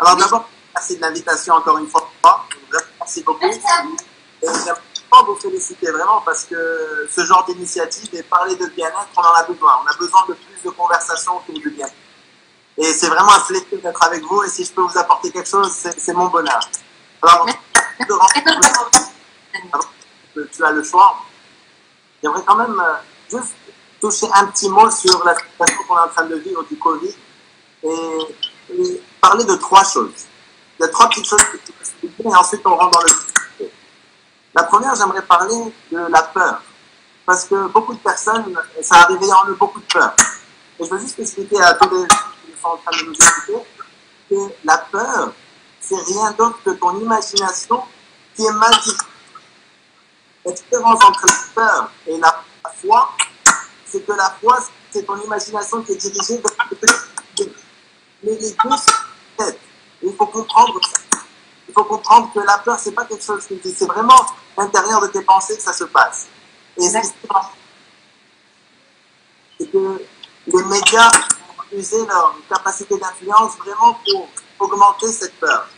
Alors d'abord, merci de l'invitation encore une fois. Merci beaucoup. Et j'aimerais vous féliciter vraiment parce que ce genre d'initiative et parler de bien-être, on en a besoin. On a besoin de plus de conversations autour du bien-être. Et c'est vraiment un plaisir d'être avec vous. Et si je peux vous apporter quelque chose, c'est mon bonheur. Alors, tu as le choix. J'aimerais quand même juste toucher un petit mot sur la situation qu'on est en train de vivre du Covid et parler de trois choses. Il y a trois petites choses que tu peux expliquer et ensuite on rentre dans le sujet. La première, j'aimerais parler de la peur. Parce que beaucoup de personnes, ça a réveillé en eux beaucoup de peur. Et je veux juste expliquer à tous les gens qui sont en train de nous écouter que la peur, c'est rien d'autre que ton imagination qui est mal dirigée. La différence entre la peur et la foi, c'est que la foi, c'est ton imagination qui est dirigée vers le petit. Mais les deux sont tête. Il faut comprendre ça. Il faut comprendre que la peur, c'est pas quelque chose qui dit, c'est vraiment à l'intérieur de tes pensées que ça se passe. Et c'est que les médias ont usé leur capacité d'influence vraiment pour augmenter cette peur.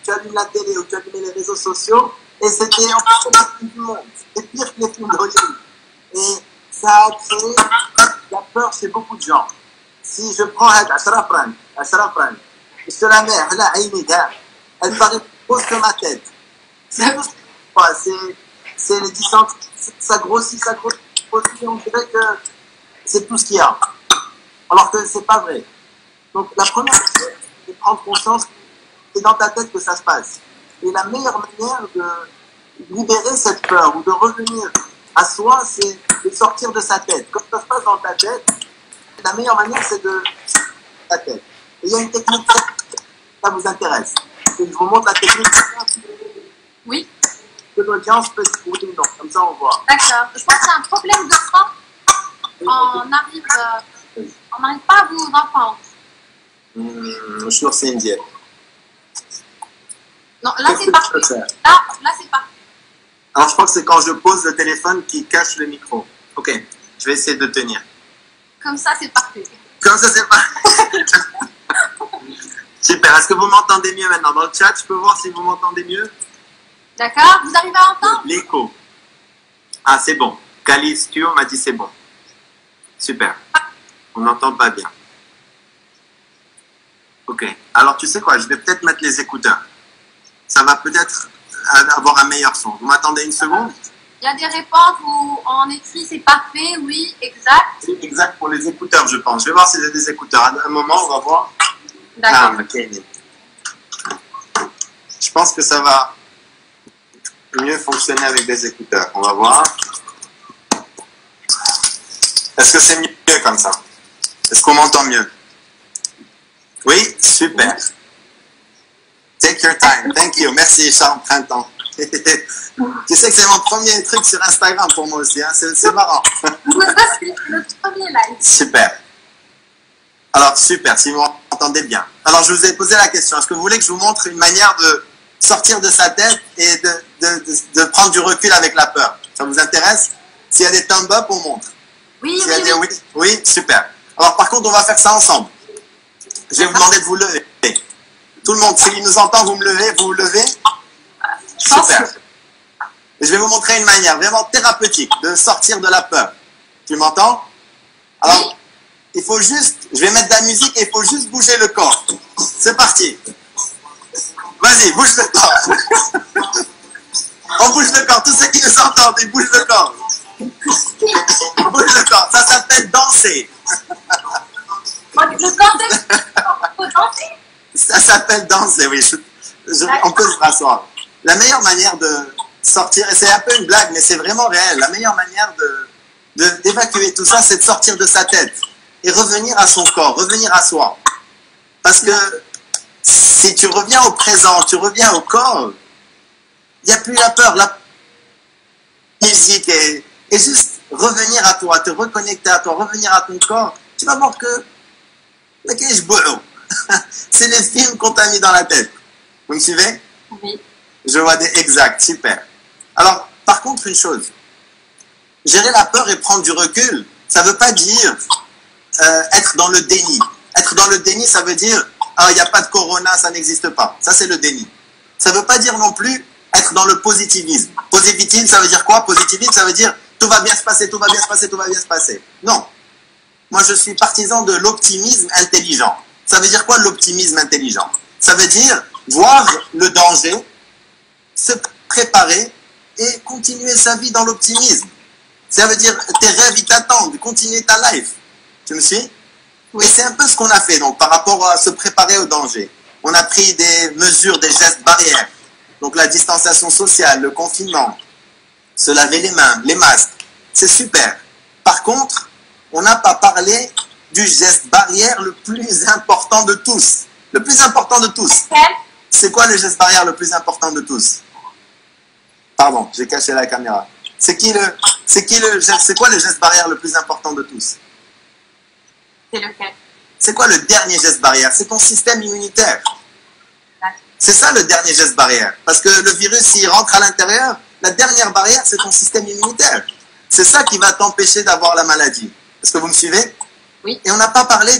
Tu allumes la télé ou tu allumes les réseaux sociaux et c'était encore les films du monde. C'est pire que les films d'Hollywood. Et ça a créé la peur chez beaucoup de gens. Si je prends Ashraf Rani, je te la mets, elle paraît grosse que ma tête. C'est les distances, ça grossit, on dirait que c'est tout ce qu'il y a. Alors que c'est pas vrai. Donc la première chose, c'est de prendre conscience que c'est dans ta tête que ça se passe. Et la meilleure manière de libérer cette peur ou de revenir à soi, c'est de sortir de sa tête. Quand ça se passe dans ta tête, la meilleure manière, c'est de ta tête. Et il y a une technique, ça vous intéresse. Et je vous montre la technique. Oui. Que l'audience peut découvrir ou non. Comme ça, on voit. D'accord. Je crois que c'est un problème de son. On n'arrive pas à vous entendre. Je suis c'est indien. Non, là c'est parfait. Là c'est parfait. Alors je crois que c'est quand je pose le téléphone qui cache le micro. Ok, je vais essayer de tenir. Comme ça c'est parfait. Comme ça c'est parfait. Super, est-ce que vous m'entendez mieux maintenant? Dans le chat, je peux voir si vous m'entendez mieux. D'accord, vous arrivez à entendre? L'écho. Ah c'est bon. Kali Studio m'a dit c'est bon. Super. On n'entend pas bien. Ok. Alors, tu sais quoi? Je vais peut-être mettre les écouteurs. Ça va peut-être avoir un meilleur son. Vous m'attendez une seconde? Il y a des réponses où on écrit c'est parfait, oui, exact. C'est exact pour les écouteurs, je pense. Je vais voir si j'ai des écouteurs. À un moment, on va voir. D'accord. Ah, ok. Je pense que ça va mieux fonctionner avec des écouteurs. On va voir. Est-ce que c'est mieux comme ça? Est-ce qu'on m'entend mieux? Oui? Super. Take your time. Thank you. Merci, Charles Printemps. Tu sais que c'est mon premier truc sur Instagram pour moi aussi. Hein? C'est marrant. C'est le premier live. Super. Alors, super, si vous m'entendez bien. Alors, je vous ai posé la question. Est-ce que vous voulez que je vous montre une manière de sortir de sa tête et de prendre du recul avec la peur? Ça vous intéresse? S'il y a des thumbs up, on montre. Oui, oui. Oui, super. Alors, par contre, on va faire ça ensemble. Je vais vous demander de vous lever. Tout le monde, s'il nous entend, vous vous levez. Super. Je vais vous montrer une manière vraiment thérapeutique de sortir de la peur. Tu m'entends? Alors, il faut juste, je vais mettre de la musique et il faut juste bouger le corps. C'est parti. Vas-y, bouge le corps. On bouge le corps. Tous ceux qui nous entendent, ils bougent le corps. On bouge le corps. Ça s'appelle danser. Le corps faut danser? Ça s'appelle danser, oui. On peut se rasseoir. La meilleure manière de sortir, et c'est un peu une blague, mais c'est vraiment réel, la meilleure manière d'évacuer tout ça, c'est de sortir de sa tête et revenir à son corps, revenir à soi. Parce que si tu reviens au présent, tu reviens au corps, il n'y a plus la peur, la musique et juste revenir à toi, te reconnecter à toi, revenir à ton corps, tu vas voir que c'est les films qu'on t'a mis dans la tête. Vous me suivez? Oui. Je vois des exacts, super. Alors, par contre, une chose, gérer la peur et prendre du recul, ça ne veut pas dire être dans le déni. Être dans le déni, ça veut dire ah, il n'y a pas de corona, ça n'existe pas. Ça, c'est le déni. Ça ne veut pas dire non plus être dans le positivisme. Positivisme, ça veut dire quoi? Positivisme, ça veut dire tout va bien se passer, tout va bien se passer, tout va bien se passer. Non. Moi, je suis partisan de l'optimisme intelligent. Ça veut dire quoi l'optimisme intelligent? Ça veut dire voir le danger, se préparer et continuer sa vie dans l'optimisme. Ça veut dire tes rêves, ils t'attendent, continuer ta life. Tu me suis? Oui. Et c'est un peu ce qu'on a fait donc, par rapport à se préparer au danger. On a pris des mesures, des gestes barrières. Donc la distanciation sociale, le confinement, se laver les mains, les masques. C'est super. Par contre, on n'a pas parlé du geste barrière le plus important de tous. Le plus important de tous. C'est quoi le geste barrière le plus important de tous? Pardon, j'ai caché la caméra. C'est quoi le geste barrière le plus important de tous? C'est lequel? C'est quoi le dernier geste barrière? C'est ton système immunitaire. C'est ça le dernier geste barrière. Parce que le virus, s'il rentre à l'intérieur, la dernière barrière, c'est ton système immunitaire. C'est ça qui va t'empêcher d'avoir la maladie. Est-ce que vous me suivez? Oui. Et on n'a pas parlé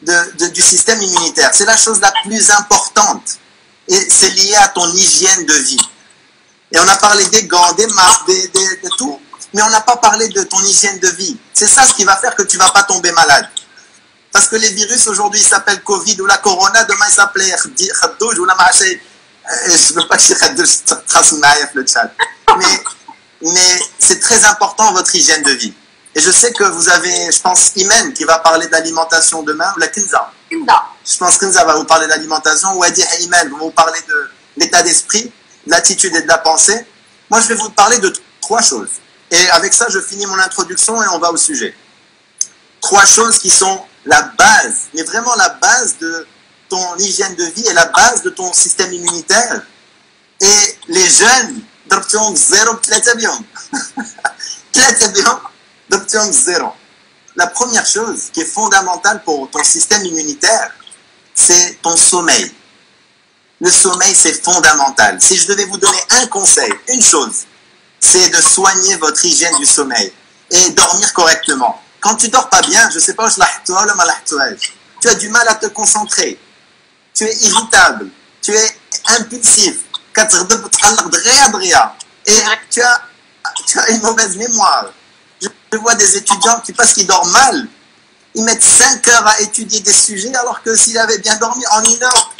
du système immunitaire. C'est la chose la plus importante. Et c'est lié à ton hygiène de vie. Et on a parlé des gants, des masques, de tout. Mais on n'a pas parlé de ton hygiène de vie. C'est ça ce qui va faire que tu ne vas pas tomber malade. Parce que les virus aujourd'hui ils s'appellent Covid ou la Corona, demain ils s'appellent Khadouj ou la Maché. Je ne veux pas dire Khadouj, trace le chat. Mais c'est très important votre hygiène de vie. Et je sais que vous avez, je pense, Imen qui va parler d'alimentation demain, ou la Kinza. Kinza. Je pense que Kinza va vous parler d'alimentation, ou Adi et Imen vont vous parler de l'état d'esprit, de l'attitude et de la pensée. Moi, je vais vous parler de 3 choses. Et avec ça, je finis mon introduction et on va au sujet. 3 choses qui sont la base, mais vraiment la base de ton hygiène de vie et la base de ton système immunitaire. Et les jeunes, la première chose qui est fondamentale pour ton système immunitaire, c'est ton sommeil. Le sommeil, c'est fondamental. Si je devais vous donner un conseil, une chose, c'est de soigner votre hygiène du sommeil et dormir correctement. Quand tu dors pas bien, je sais pas, tu as du mal à te concentrer. Tu es irritable. Tu es impulsif. Et tu as une mauvaise mémoire. Je vois des étudiants qui, parce qu'ils dorment mal, ils mettent 5 heures à étudier des sujets alors que s'ils avaient bien dormi en 1 heure,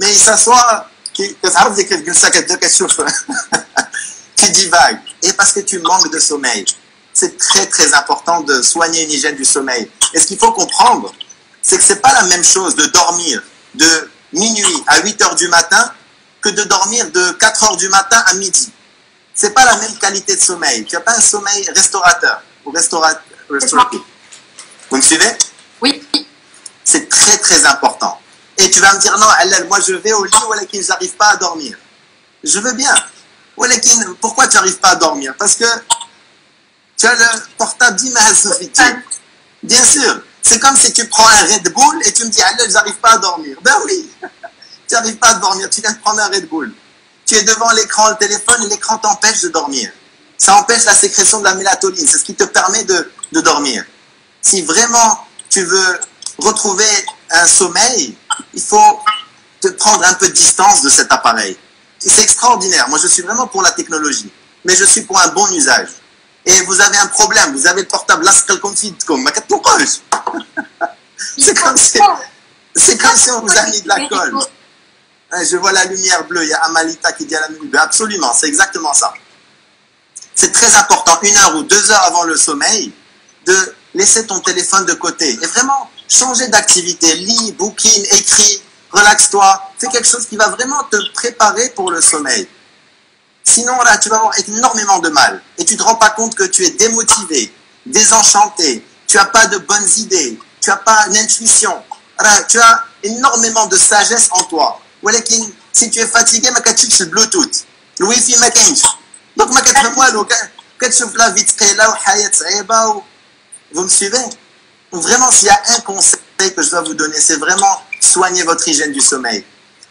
mais ils s'assoient, tu divagues. Et parce que tu manques de sommeil. C'est très très important de soigner une hygiène du sommeil. Et ce qu'il faut comprendre, c'est que ce n'est pas la même chose de dormir de minuit à 8 heures du matin que de dormir de 4 heures du matin à midi. Ce n'est pas la même qualité de sommeil. Tu n'as pas un sommeil restaurateur ou restauratif. Vous me suivez? Oui. C'est très très important. Et tu vas me dire, non, Allel, moi je vais au lit, Walakin, je n'arrive pas à dormir. Je veux bien. Walakin, pourquoi tu n'arrives pas à dormir? Parce que tu as le portable d'Imahasofiti. Bien sûr. C'est comme si tu prends un Red Bull et tu me dis, Allel, je n'arrive pas à dormir. Ben oui. Tu n'arrives pas à dormir. Tu viens de prendre un Red Bull. Tu es devant l'écran, le téléphone, et l'écran t'empêche de dormir. Ça empêche la sécrétion de la mélatonine. C'est ce qui te permet de dormir. Si vraiment tu veux retrouver un sommeil, il faut te prendre un peu de distance de cet appareil. C'est extraordinaire. Moi, je suis vraiment pour la technologie. Mais je suis pour un bon usage. Et vous avez un problème. Vous avez le portable. C'est comme si on vous a mis de la colle. Je vois la lumière bleue. Il y a Amalita qui dit à la lumière bleue. Absolument. C'est exactement ça. C'est très important, 1 heure ou 2 heures avant le sommeil, de laisser ton téléphone de côté. Et vraiment, changer d'activité. Lis, bouquine, écris, relaxe-toi. Fais quelque chose qui va vraiment te préparer pour le sommeil. Sinon, là, tu vas avoir énormément de mal. Et tu ne te rends pas compte que tu es démotivé, désenchanté. Tu n'as pas de bonnes idées. Tu n'as pas d'intuition. Tu as énormément de sagesse en toi. Walakin, si tu es fatigué, ma katchik le Bluetooth. Le Wi-Fi, ma kench. Donc, ma katchik moi, katchouf la vite là, vous me suivez? Vraiment, s'il y a un conseil que je dois vous donner, c'est vraiment soigner votre hygiène du sommeil.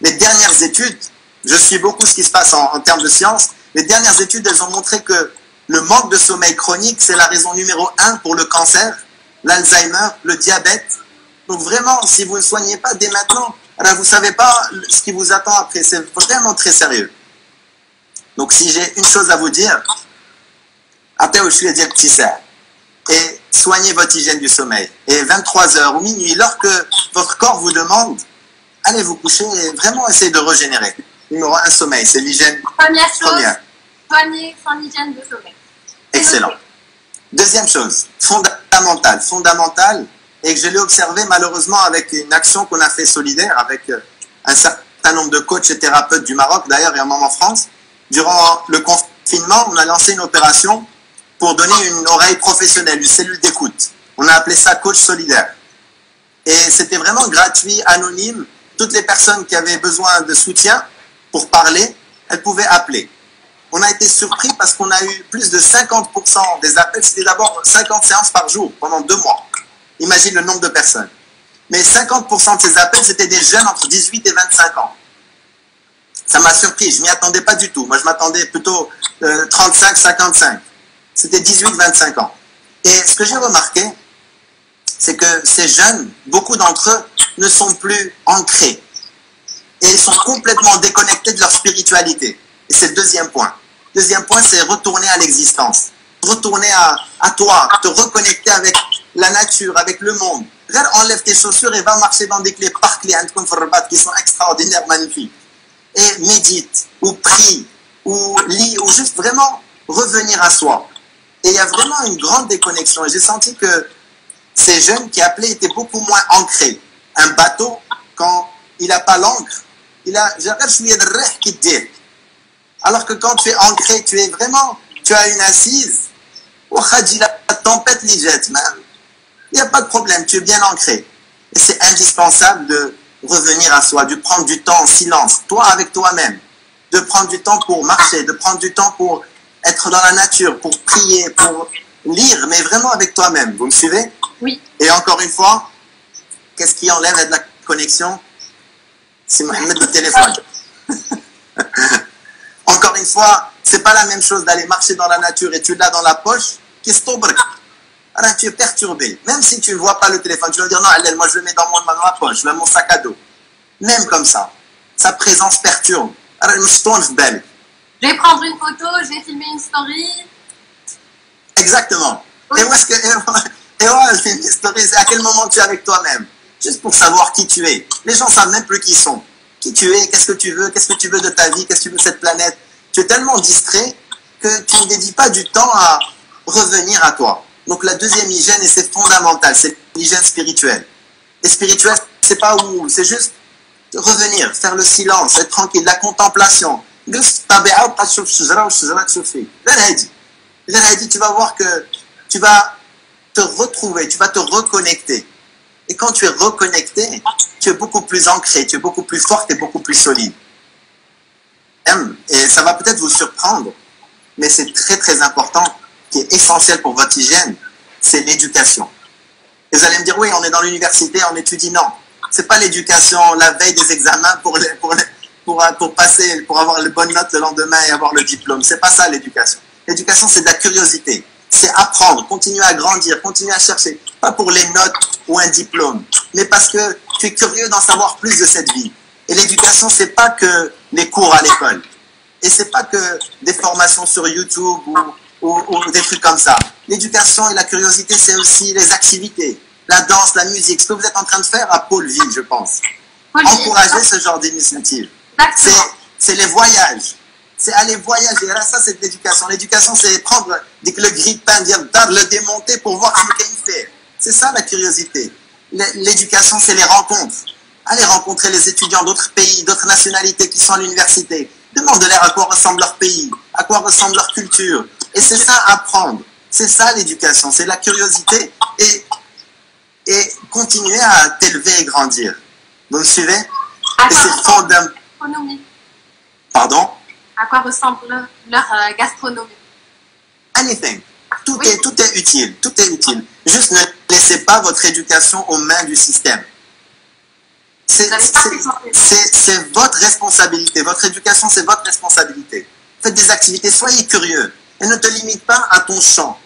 Les dernières études, je suis beaucoup ce qui se passe en termes de science, les dernières études, elles ont montré que le manque de sommeil chronique, c'est la raison numéro 1 pour le cancer, l'Alzheimer, le diabète, Donc vraiment, si vous ne soignez pas dès maintenant, alors vous ne savez pas ce qui vous attend après. C'est vraiment très sérieux. Donc si j'ai une chose à vous dire, et soignez votre hygiène du sommeil. Et 23h ou minuit, lorsque votre corps vous demande, allez vous coucher et vraiment essayez de régénérer. Numéro 1, sommeil, c'est l'hygiène première. Soigner son hygiène de sommeil. Excellent. Deuxième chose, fondamentale, et que je l'ai observé malheureusement avec une action qu'on a fait solidaire avec un certain nombre de coachs et thérapeutes du Maroc, d'ailleurs, et un moment en France. Durant le confinement, on a lancé une opération pour donner une oreille professionnelle, une cellule d'écoute. On a appelé ça coach solidaire. Et c'était vraiment gratuit, anonyme. Toutes les personnes qui avaient besoin de soutien pour parler, elles pouvaient appeler. On a été surpris parce qu'on a eu plus de 50% des appels. C'était d'abord 50 séances par jour pendant 2 mois. Imagine le nombre de personnes. Mais 50% de ces appels, c'était des jeunes entre 18 et 25 ans. Ça m'a surpris, je ne m'y attendais pas du tout. Moi, je m'attendais plutôt 35-55. C'était 18-25 ans. Et ce que j'ai remarqué, c'est que ces jeunes, beaucoup d'entre eux, ne sont plus ancrés. Et ils sont complètement déconnectés de leur spiritualité. Et c'est le deuxième point. Deuxième point, c'est retourner à l'existence. Retourner à toi, te reconnecter avec la nature, avec le monde. Regarde, enlève tes chaussures et va marcher dans des parcs qui sont extraordinaires, magnifiques. Et médite, ou prie, ou lis, ou juste vraiment revenir à soi. Et il y a vraiment une grande déconnexion. Et j'ai senti que ces jeunes qui appelaient étaient beaucoup moins ancrés. Un bateau, quand il n'a pas l'ancre, il a qui te dit. Alors que quand tu es ancré, tu es vraiment, tu as une assise, la tempête l'y jette, même. Il n'y a pas de problème, tu es bien ancré. Et c'est indispensable de revenir à soi, de prendre du temps en silence, toi avec toi-même, de prendre du temps pour marcher, de prendre du temps pour être dans la nature, pour prier, pour lire, mais vraiment avec toi-même. Vous me suivez? Oui. Et encore une fois, qu'est-ce qui enlève de la connexion? C'est Mohamed le téléphone. Encore une fois, c'est pas la même chose d'aller marcher dans la nature et tu l'as dans la poche, qui se tombe. Alors tu es perturbé. Même si tu ne vois pas le téléphone, tu vas dire non, allez, moi je le mets dans ma poche, dans mon sac à dos. Même comme ça, sa présence perturbe. Alors je vais prendre une photo, je vais filmer une story. Exactement. Oui. Et où est-ce que une story, c'est à quel moment tu es avec toi-même? Juste pour savoir qui tu es. Les gens ne savent même plus qui ils sont. Qui tu es, qu'est-ce que tu veux de ta vie, qu'est-ce que tu veux de cette planète. Tu es tellement distrait que tu ne dédies pas du temps à revenir à toi. Donc la deuxième hygiène, et c'est fondamental, c'est l'hygiène spirituelle. Et spirituelle, c'est pas où, c'est juste revenir, faire le silence, être tranquille, la contemplation. Tu vas voir que tu vas te retrouver, tu vas te reconnecter. Et quand tu es reconnecté, tu es beaucoup plus ancré, tu es beaucoup plus forte et beaucoup plus solide. Et ça va peut-être vous surprendre, mais c'est très très important, qui est essentiel pour votre hygiène, c'est l'éducation. Et vous allez me dire, oui, on est dans l'université, on étudie. Non, c'est pas l'éducation la veille des examens pour passer, pour avoir les bonnes notes le lendemain et avoir le diplôme. C'est pas ça l'éducation. L'éducation, c'est de la curiosité. C'est apprendre, continuer à grandir, continuer à chercher. Pas pour les notes ou un diplôme, mais parce que tu es curieux d'en savoir plus de cette vie. Et l'éducation, c'est pas que les cours à l'école. Et c'est pas que des formations sur YouTube ou des trucs comme ça. L'éducation et la curiosité, c'est aussi les activités. La danse, la musique, ce que vous êtes en train de faire à Pôle Vie, je pense. Encourager ce genre d'initiative. C'est les voyages. C'est aller voyager. Là, ça, c'est de l'éducation. L'éducation, c'est prendre le grille-pain, le démonter pour voir ce qu'il fait. C'est ça, la curiosité. L'éducation, c'est les rencontres. Aller rencontrer les étudiants d'autres pays, d'autres nationalités qui sont à l'université. Demande-leur à quoi ressemble leur pays, à quoi ressemble leur culture. Et c'est ça, apprendre. C'est ça, l'éducation. C'est la curiosité et continuer à t'élever et grandir. Vous me suivez? Et c'est fondamental. Pardon? À quoi ressemble leur gastronomie? Anything. Tout est utile. Tout est utile. Juste ne laissez pas votre éducation aux mains du système. C'est votre responsabilité. Votre éducation, c'est votre responsabilité. Faites des activités, soyez curieux. Et ne te limite pas à ton champ.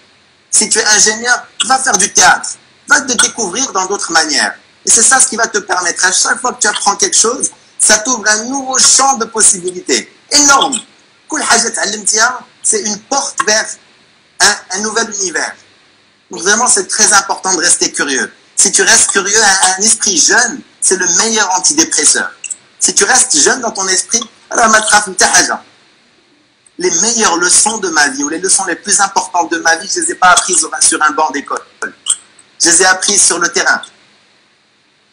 Si tu es ingénieur, va faire du théâtre. Va te découvrir dans d'autres manières. Et c'est ça ce qui va te permettre, à chaque fois que tu apprends quelque chose, ça t'ouvre un nouveau champ de possibilités. Énorme. C'est une porte vers un nouvel univers. Donc vraiment, c'est très important de rester curieux. Si tu restes curieux, un esprit jeune, c'est le meilleur antidépresseur. Si tu restes jeune dans ton esprit, alors les meilleures leçons de ma vie, ou les leçons les plus importantes de ma vie, je ne les ai pas apprises sur un banc d'école. Je les ai apprises sur le terrain.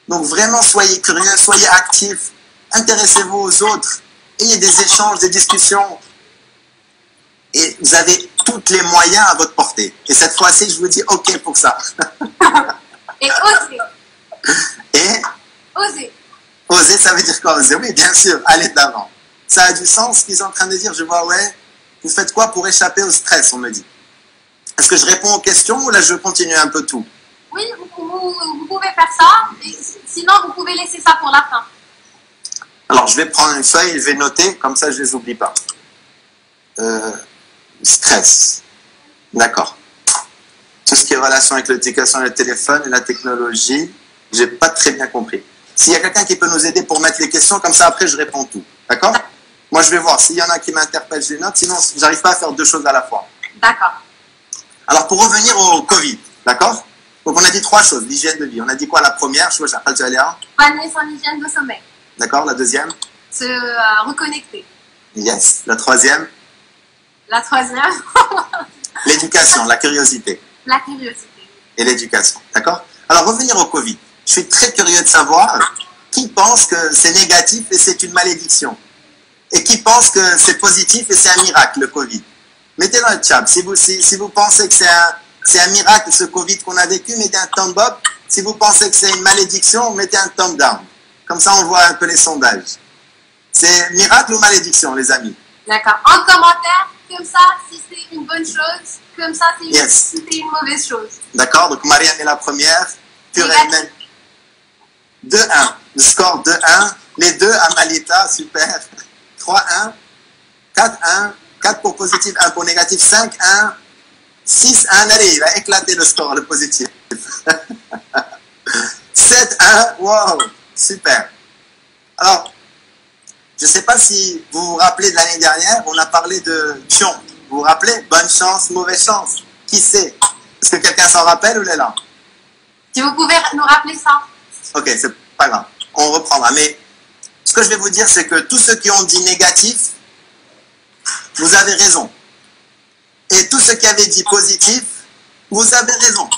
Donc vraiment, soyez curieux, soyez actifs, intéressez-vous aux autres, ayez des échanges, des discussions. Et vous avez tous les moyens à votre portée. Et cette fois-ci, je vous dis OK pour ça. Et oser. Et Oser. Oser, ça veut dire quoi oser? Oui, bien sûr, aller de l'avant. Ça a du sens ce qu'ils sont en train de dire. Je vois, ouais, vous faites quoi pour échapper au stress, on me dit. Est-ce que je réponds aux questions ou là je continue un peu tout? Oui, vous pouvez faire ça. Et sinon, vous pouvez laisser ça pour la fin. Alors, je vais prendre une feuille et je vais noter, comme ça je ne les oublie pas. Stress. D'accord. Tout ce qui est relation avec l'éducation, le téléphone et la technologie, j'ai pas très bien compris. S'il y a quelqu'un qui peut nous aider pour mettre les questions, comme ça après je réponds tout. D'accord? Moi je vais voir. S'il y en a qui m'interpellent, je les note. Sinon, j'arrive pas à faire deux choses à la fois. D'accord. Alors, pour revenir au Covid, d'accord? Donc, on a dit trois choses. L'hygiène de vie. On a dit quoi la première? Je j'appelle tu aller. Soigner son hygiène de sommeil. D'accord? La deuxième? Se reconnecter. Yes. La troisième? La troisième, L'éducation, la curiosité. la curiosité. Et l'éducation. D'accord? Alors, revenir au Covid. Je suis très curieux de savoir qui pense que c'est négatif et c'est une malédiction. Et qui pense que c'est positif et c'est un miracle, le Covid. Mettez dans le chat. Si vous pensez que c'est un miracle, ce Covid qu'on a vécu, mettez un thumb up. Si vous pensez que c'est une malédiction, mettez un thumb down. Comme ça, on voit un peu les sondages. C'est miracle ou malédiction, les amis? D'accord. En commentaire, comme ça, si c'est une bonne chose, comme ça, si Yes. c'est une mauvaise chose. D'accord? Donc, Marianne est la première. Pure Négatif. elle-même. 2-1. Le score 2-1. Les deux, Amalita, super. 3-1. 4-1. 4 pour positif, 1 pour négatif. 5-1. 6-1. Allez, il va éclater le score, le positif. 7-1. Wow. Super. Alors, je ne sais pas si vous vous rappelez de l'année dernière, on a parlé de Chion. Vous vous rappelez? Bonne chance, mauvaise chance. Qui sait? Est-ce que quelqu'un s'en rappelle ou là? Si vous pouvez nous rappeler ça. Ok, c'est pas grave. On reprendra. Mais ce que je vais vous dire, c'est que tous ceux qui ont dit négatif, vous avez raison. Et tous ceux qui avaient dit positif, vous avez raison.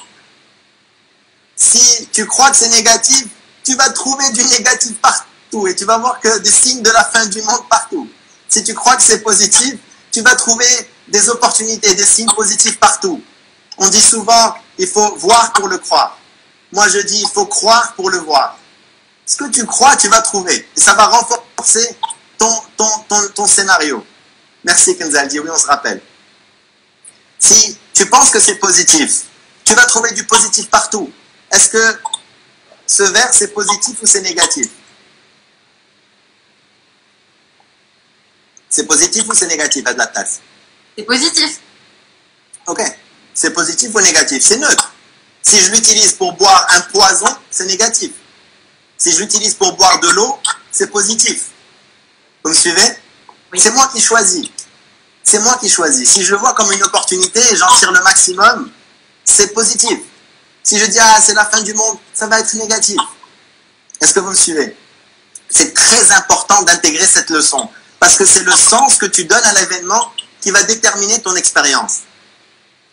Si tu crois que c'est négatif, tu vas trouver du négatif partout et tu vas voir que des signes de la fin du monde partout. Si tu crois que c'est positif, tu vas trouver des opportunités, des signes positifs partout. On dit souvent, il faut voir pour le croire. Moi, je dis, il faut croire pour le voir. Ce que tu crois, tu vas trouver. Et ça va renforcer ton scénario. Merci, Kenzaldi. Oui, on se rappelle. Si tu penses que c'est positif, tu vas trouver du positif partout. Est-ce que ce verre, c'est positif ou c'est négatif? C'est positif ou c'est négatif à de la tasse? C'est positif. Ok. C'est positif ou négatif? C'est neutre. Si je l'utilise pour boire un poison, c'est négatif. Si je l'utilise pour boire de l'eau, c'est positif. Vous me suivez? Oui. C'est moi qui choisis. C'est moi qui choisis. Si je le vois comme une opportunité et j'en tire le maximum, c'est positif. Si je dis, ah, c'est la fin du monde, ça va être négatif. Est-ce que vous me suivez? C'est très important d'intégrer cette leçon. Parce que c'est le sens que tu donnes à l'événement qui va déterminer ton expérience.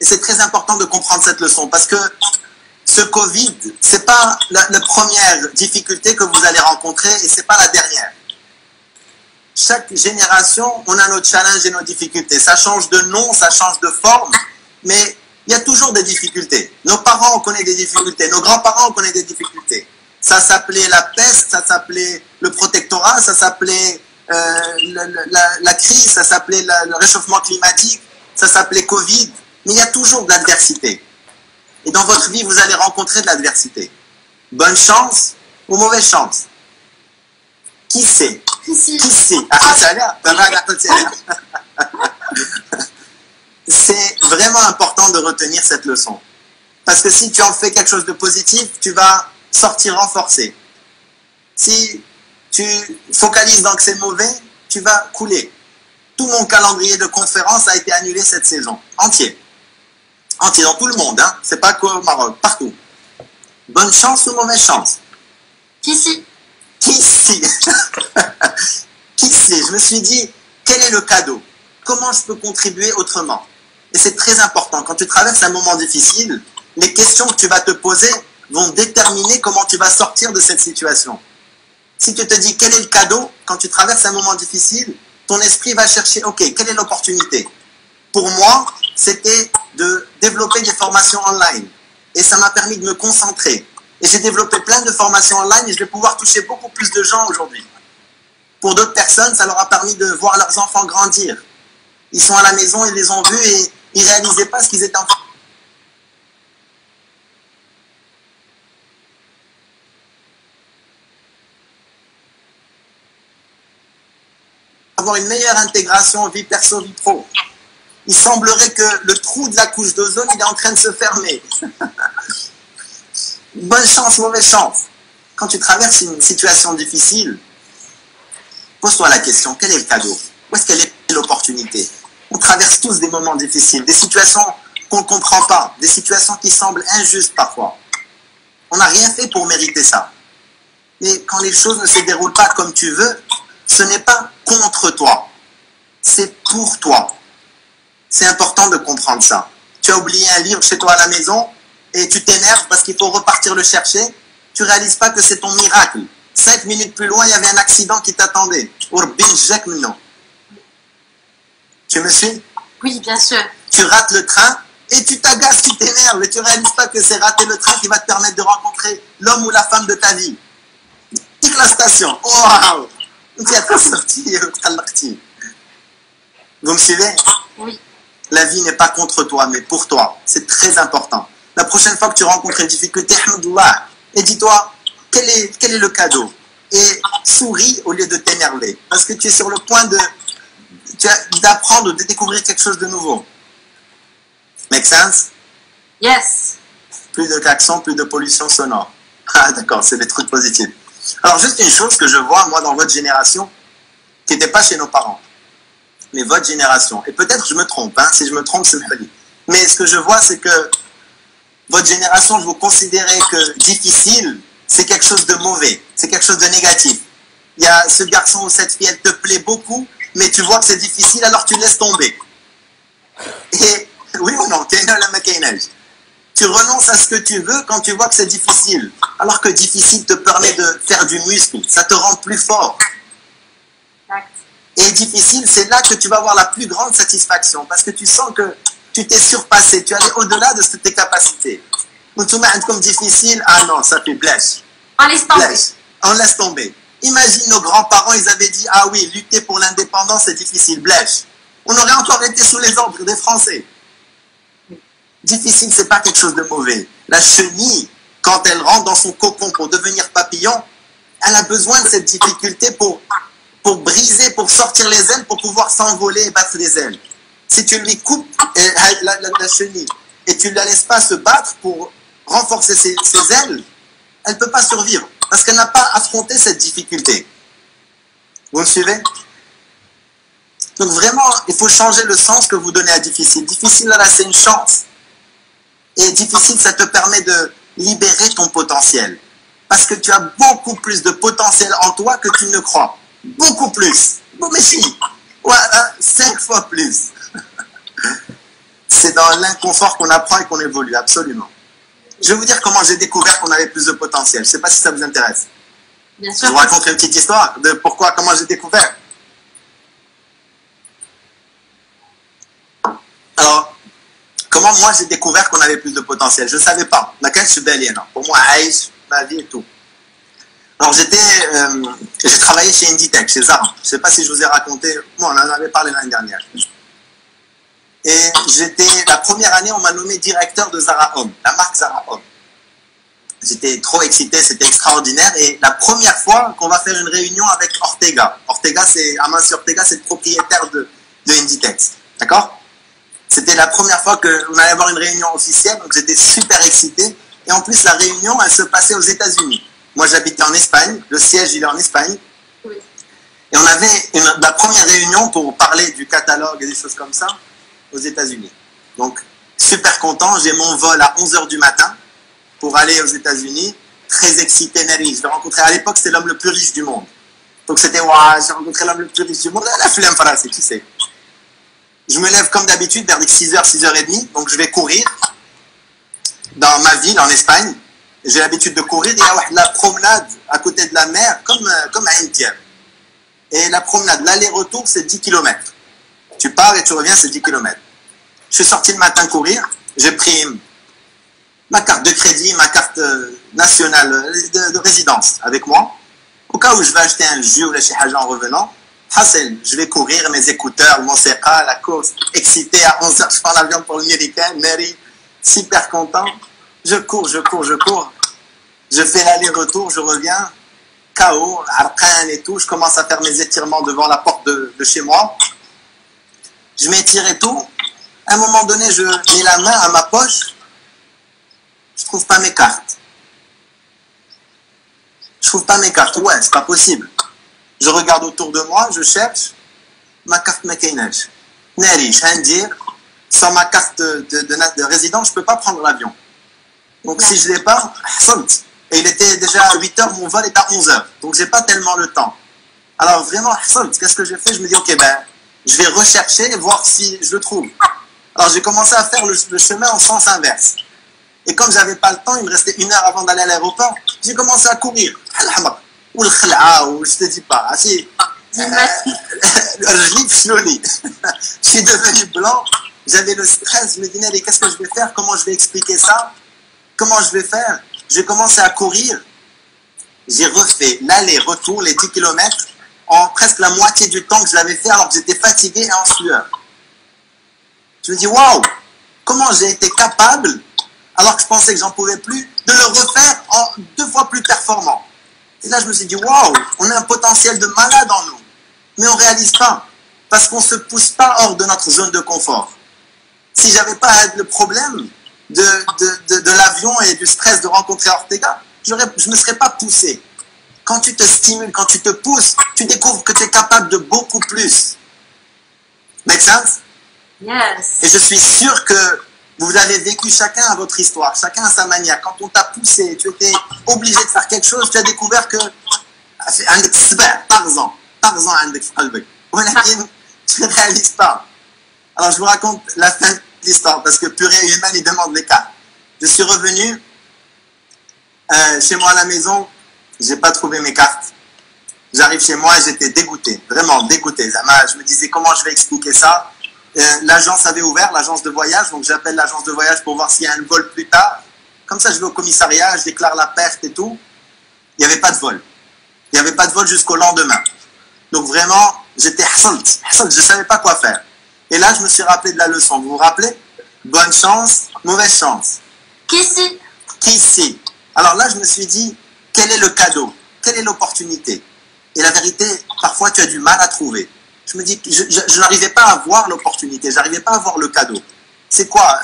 Et c'est très important de comprendre cette leçon. Parce que ce Covid, c'est pas la première difficulté que vous allez rencontrer et c'est pas la dernière. Chaque génération, on a nos challenges et nos difficultés. Ça change de nom, ça change de forme, mais il y a toujours des difficultés. Nos parents, on connaît des difficultés. Nos grands-parents, on connaît des difficultés. Ça s'appelait la peste, ça s'appelait le protectorat, ça s'appelait la crise, ça s'appelait le réchauffement climatique, ça s'appelait Covid. Mais il y a toujours de l'adversité. Et dans votre vie, vous allez rencontrer de l'adversité. Bonne chance ou mauvaise chance? Qui sait? Qui sait? C'est vraiment important de retenir cette leçon. Parce que si tu en fais quelque chose de positif, tu vas sortir renforcé. Si tu focalises dans que c'est mauvais, tu vas couler. Tout mon calendrier de conférences a été annulé cette saison, entier. Entier, dans tout le monde, hein. C'est pas qu'au Maroc, partout. Bonne chance ou mauvaise chance? Qui si? Qui si? Qui si? Je me suis dit, quel est le cadeau? Comment je peux contribuer autrement? Et c'est très important. Quand tu traverses un moment difficile, les questions que tu vas te poser vont déterminer comment tu vas sortir de cette situation. Si tu te dis quel est le cadeau, quand tu traverses un moment difficile, ton esprit va chercher, ok, quelle est l'opportunité? Pour moi, c'était de développer des formations online. Et ça m'a permis de me concentrer. Et j'ai développé plein de formations online et je vais pouvoir toucher beaucoup plus de gens aujourd'hui. Pour d'autres personnes, ça leur a permis de voir leurs enfants grandir. Ils sont à la maison, ils les ont vus et ils ne réalisaient pas ce qu'ils étaient en train de faire. Avoir une meilleure intégration vie perso, vie pro. Il semblerait que le trou de la couche d'ozone, il est en train de se fermer. Bonne chance, mauvaise chance. Quand tu traverses une situation difficile, pose-toi la question, quel est le cadeau? Où est-ce qu'elle est l'opportunité? On traverse tous des moments difficiles, des situations qu'on ne comprend pas, des situations qui semblent injustes parfois. On n'a rien fait pour mériter ça. Mais quand les choses ne se déroulent pas comme tu veux, ce n'est pas contre toi, c'est pour toi. C'est important de comprendre ça. Tu as oublié un livre chez toi à la maison et tu t'énerves parce qu'il faut repartir le chercher. Tu ne réalises pas que c'est ton miracle. 5 minutes plus loin, il y avait un accident qui t'attendait. Tu me suis? Oui, bien sûr. Tu rates le train et tu t'agaces, tu t'énerves et tu ne réalises pas que c'est rater le train qui va te permettre de rencontrer l'homme ou la femme de ta vie. Tique la station. Waouh! Vous me suivez? Oui. La vie n'est pas contre toi, mais pour toi. C'est très important. La prochaine fois que tu rencontres une difficulté, Ahmadullah, et dis-toi, quel est le cadeau? Et souris au lieu de t'énerver. Parce que tu es sur le point d'apprendre, de découvrir quelque chose de nouveau. Make sense? Yes. Plus de klaxons, plus de pollution sonore. Ah d'accord, c'est des trucs positifs. Alors juste une chose que je vois, moi, dans votre génération, qui n'était pas chez nos parents, mais votre génération, et peut-être je me trompe, hein, si je me trompe, c'est mal. Mais ce que je vois, c'est que votre génération, vous considérez que difficile, c'est quelque chose de mauvais, c'est quelque chose de négatif. Il y a ce garçon ou cette fille, elle te plaît beaucoup, mais tu vois que c'est difficile, alors tu laisses tomber. Et oui ou non, tu renonces à ce que tu veux quand tu vois que c'est difficile. Alors que difficile te permet de faire du muscle, ça te rend plus fort. Et difficile, c'est là que tu vas avoir la plus grande satisfaction, parce que tu sens que tu t'es surpassé, tu es allé au-delà de tes capacités. Comme difficile, ah non, ça fait blèche. On laisse tomber. On laisse tomber. Imagine nos grands-parents, ils avaient dit, ah oui, lutter pour l'indépendance, c'est difficile, blèche. On aurait encore été sous les ordres des Français. Difficile, c'est pas quelque chose de mauvais. La chenille, quand elle rentre dans son cocon pour devenir papillon, elle a besoin de cette difficulté pour briser, pour sortir les ailes, pour pouvoir s'envoler et battre les ailes. Si tu lui coupes la chenille et tu ne la laisses pas se battre pour renforcer ses ailes, elle ne peut pas survivre parce qu'elle n'a pas affronté cette difficulté. Vous me suivez? Donc vraiment, il faut changer le sens que vous donnez à difficile. Difficile, là, c'est une chance. Et difficile, ça te permet de libérer ton potentiel. Parce que tu as beaucoup plus de potentiel en toi que tu ne crois. Beaucoup plus. Bon, mais si. Voilà, 5 fois plus. C'est dans l'inconfort qu'on apprend et qu'on évolue, absolument. Je vais vous dire comment j'ai découvert qu'on avait plus de potentiel. Je ne sais pas si ça vous intéresse. Bien sûr. Je vous raconte une petite histoire de comment j'ai découvert. Alors, comment moi j'ai découvert qu'on avait plus de potentiel? Je ne savais pas. Pour moi, Aïch, ma vie et tout. Alors j'ai travaillé chez Inditex, chez Zara. Je ne sais pas si je vous ai raconté, moi on en avait parlé l'année dernière. Et la première année, on m'a nommé directeur de Zara Home, la marque Zara Home. J'étais trop excité, c'était extraordinaire. Et la première fois qu'on va faire une réunion avec Ortega. Amancio Ortega, c'est le propriétaire de Inditex. D'accord? C'était la première fois qu'on allait avoir une réunion officielle, donc j'étais super excité. Et en plus, la réunion, elle se passait aux États-Unis. Moi, j'habitais en Espagne. Le siège, il est en Espagne. Oui. Et on avait la première réunion pour parler du catalogue et des choses comme ça aux États-Unis. Donc, super content. J'ai mon vol à 11h du matin pour aller aux États-Unis. Très excité, Neri. Je vais rencontrer, à l'époque, c'était l'homme le plus riche du monde. Donc, c'était, waouh, j'ai rencontré l'homme le plus riche du monde. La flemme française, tu sais. Je me lève comme d'habitude vers 6h, 6h30. Donc, je vais courir dans ma ville, en Espagne. J'ai l'habitude de courir. Il y a la promenade à côté de la mer, comme à Intiam. Et la promenade, l'aller-retour, c'est 10 km. Tu pars et tu reviens, c'est 10 km. Je suis sorti le matin courir. J'ai pris ma carte de crédit, ma carte nationale de résidence avec moi. Au cas où je vais acheter un jus ou la chihaja en revenant, Hassan, je vais courir, mes écouteurs, mon séqa, la course, excité à 11h, je prends l'avion pour l'américain, Mary, super content. Je cours. Je fais l'aller-retour, je reviens, KO, arqan et tout. Je commence à faire mes étirements devant la porte de chez moi. Je m'étire et tout. À un moment donné, je mets la main à ma poche. Je trouve pas mes cartes. Ouais, c'est pas possible. Je regarde autour de moi, je cherche. Ma carte Mekainej. Neri, je viens de dire, sans ma carte de résident, je peux pas prendre l'avion. Donc si je l'ai pas, et il était déjà à 8h, mon vol est à 11h. Donc j'ai pas tellement le temps. Alors vraiment, qu'est-ce que j'ai fait? Je me dis, ok, je vais rechercher et voir si je le trouve. Alors j'ai commencé à faire le chemin en sens inverse. Et comme j'avais pas le temps, il me restait 1 heure avant d'aller à l'aéroport, j'ai commencé à courir. Ou le khla, ou je te dis pas. Je suis devenu blanc, j'avais le stress, je me disais, qu'est-ce que je vais faire? Comment je vais expliquer ça? Comment je vais faire? J'ai commencé à courir. J'ai refait l'aller-retour, les 10 km, en presque la moitié du temps que je l'avais fait alors que j'étais fatigué et en sueur. Je me dis, waouh, comment j'ai été capable, alors que je pensais que j'en pouvais plus, de le refaire en 2 fois plus performant. Et là, je me suis dit, waouh, on a un potentiel de malade en nous. Mais on ne réalise pas, parce qu'on ne se pousse pas hors de notre zone de confort. Si j'avais pas le problème de l'avion et du stress de rencontrer Ortega, je ne me serais pas poussé. Quand tu te stimules, quand tu te pousses, tu découvres que tu es capable de beaucoup plus. Make sense? Yes. Et je suis sûr que vous avez vécu chacun à votre histoire, chacun à sa manière. Quand on t'a poussé, tu étais obligé de faire quelque chose, tu as découvert que Tarzan, tu ne réalises pas. Alors je vous raconte la fin de l'histoire, parce que purée humaine, il demande les cas. Je suis revenu chez moi à la maison, j'ai pas trouvé mes cartes. J'arrive chez moi et j'étais dégoûté, vraiment dégoûté. Je me disais comment je vais expliquer ça. L'agence avait ouvert, l'agence de voyage, donc j'appelle l'agence de voyage pour voir s'il y a un vol plus tard. Comme ça, je vais au commissariat, je déclare la perte et tout. Il n'y avait pas de vol. Il n'y avait pas de vol jusqu'au lendemain. Donc vraiment, j'étais hasselt, je ne savais pas quoi faire. Et là, je me suis rappelé de la leçon. Vous vous rappelez? Bonne chance, mauvaise chance. Qui sait? Alors là, je me suis dit, quel est le cadeau? Quelle est l'opportunité? Et la vérité, parfois, tu as du mal à trouver. Je me dis, je n'arrivais pas à voir l'opportunité, j'arrivais pas à voir le cadeau. C'est quoi?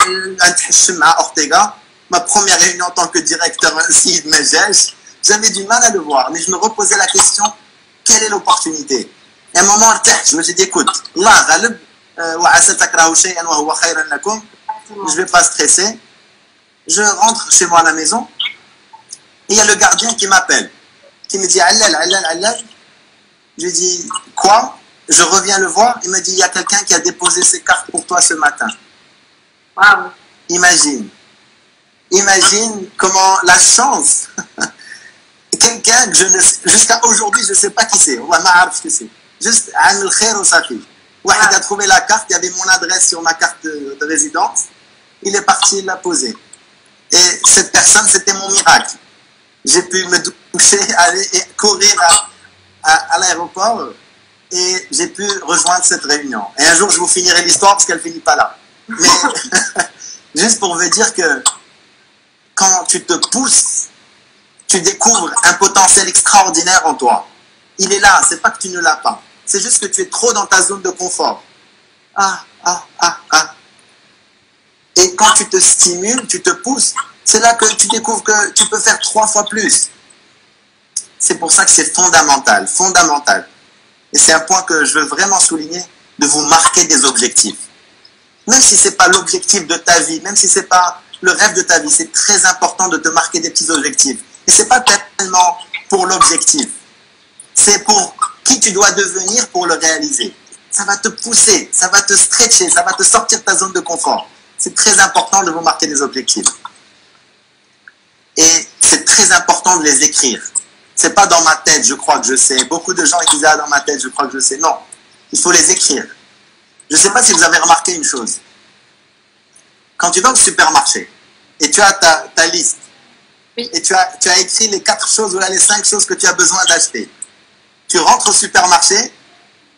À Ortega, ma première réunion en tant que directeur ainsi de Mejesh, j'avais du mal à le voir, mais je me reposais la question, quelle est l'opportunité? Et à un moment, je me suis dit, écoute, je ne vais pas stresser. Je rentre chez moi à la maison, et il y a le gardien qui m'appelle, qui me dit, Allal. Je lui dis, quoi? Je reviens le voir, il me dit, il y a quelqu'un qui a déposé ses cartes pour toi ce matin. Wow. Imagine comment la chance, quelqu'un que jusqu'à aujourd'hui, je ne sais pas qui c'est, juste Amil Khair ou Safi. Il a trouvé la carte, il y avait mon adresse sur ma carte de résidence, il est parti, il l'a posée. Et cette personne, c'était mon miracle. J'ai pu me doucher, aller et courir à l'aéroport, et j'ai pu rejoindre cette réunion. Et un jour, je vous finirai l'histoire parce qu'elle ne finit pas là. Mais juste pour vous dire que quand tu te pousses, tu découvres un potentiel extraordinaire en toi. Il est là, c'est pas que tu ne l'as pas. C'est juste que tu es trop dans ta zone de confort. Et quand tu te stimules, tu te pousses, C'est là que tu découvres que tu peux faire 3 fois plus. C'est pour ça que c'est fondamental, fondamental. Et c'est un point que je veux vraiment souligner, de vous marquer des objectifs. Même si ce n'est pas l'objectif de ta vie, même si ce n'est pas le rêve de ta vie, c'est très important de te marquer des petits objectifs. Et ce n'est pas tellement pour l'objectif. C'est pour qui tu dois devenir pour le réaliser. Ça va te pousser, ça va te stretcher, ça va te sortir de ta zone de confort. C'est très important de vous marquer des objectifs. Et c'est très important de les écrire. C'est pas dans ma tête, je crois que je sais. Beaucoup de gens disent, ah, dans ma tête, je crois que je sais. Non, il faut les écrire. Je ne sais pas si vous avez remarqué une chose. Quand tu vas au supermarché et tu as ta liste, oui. Et tu as écrit les 4 choses ou là, les 5 choses que tu as besoin d'acheter. Tu rentres au supermarché,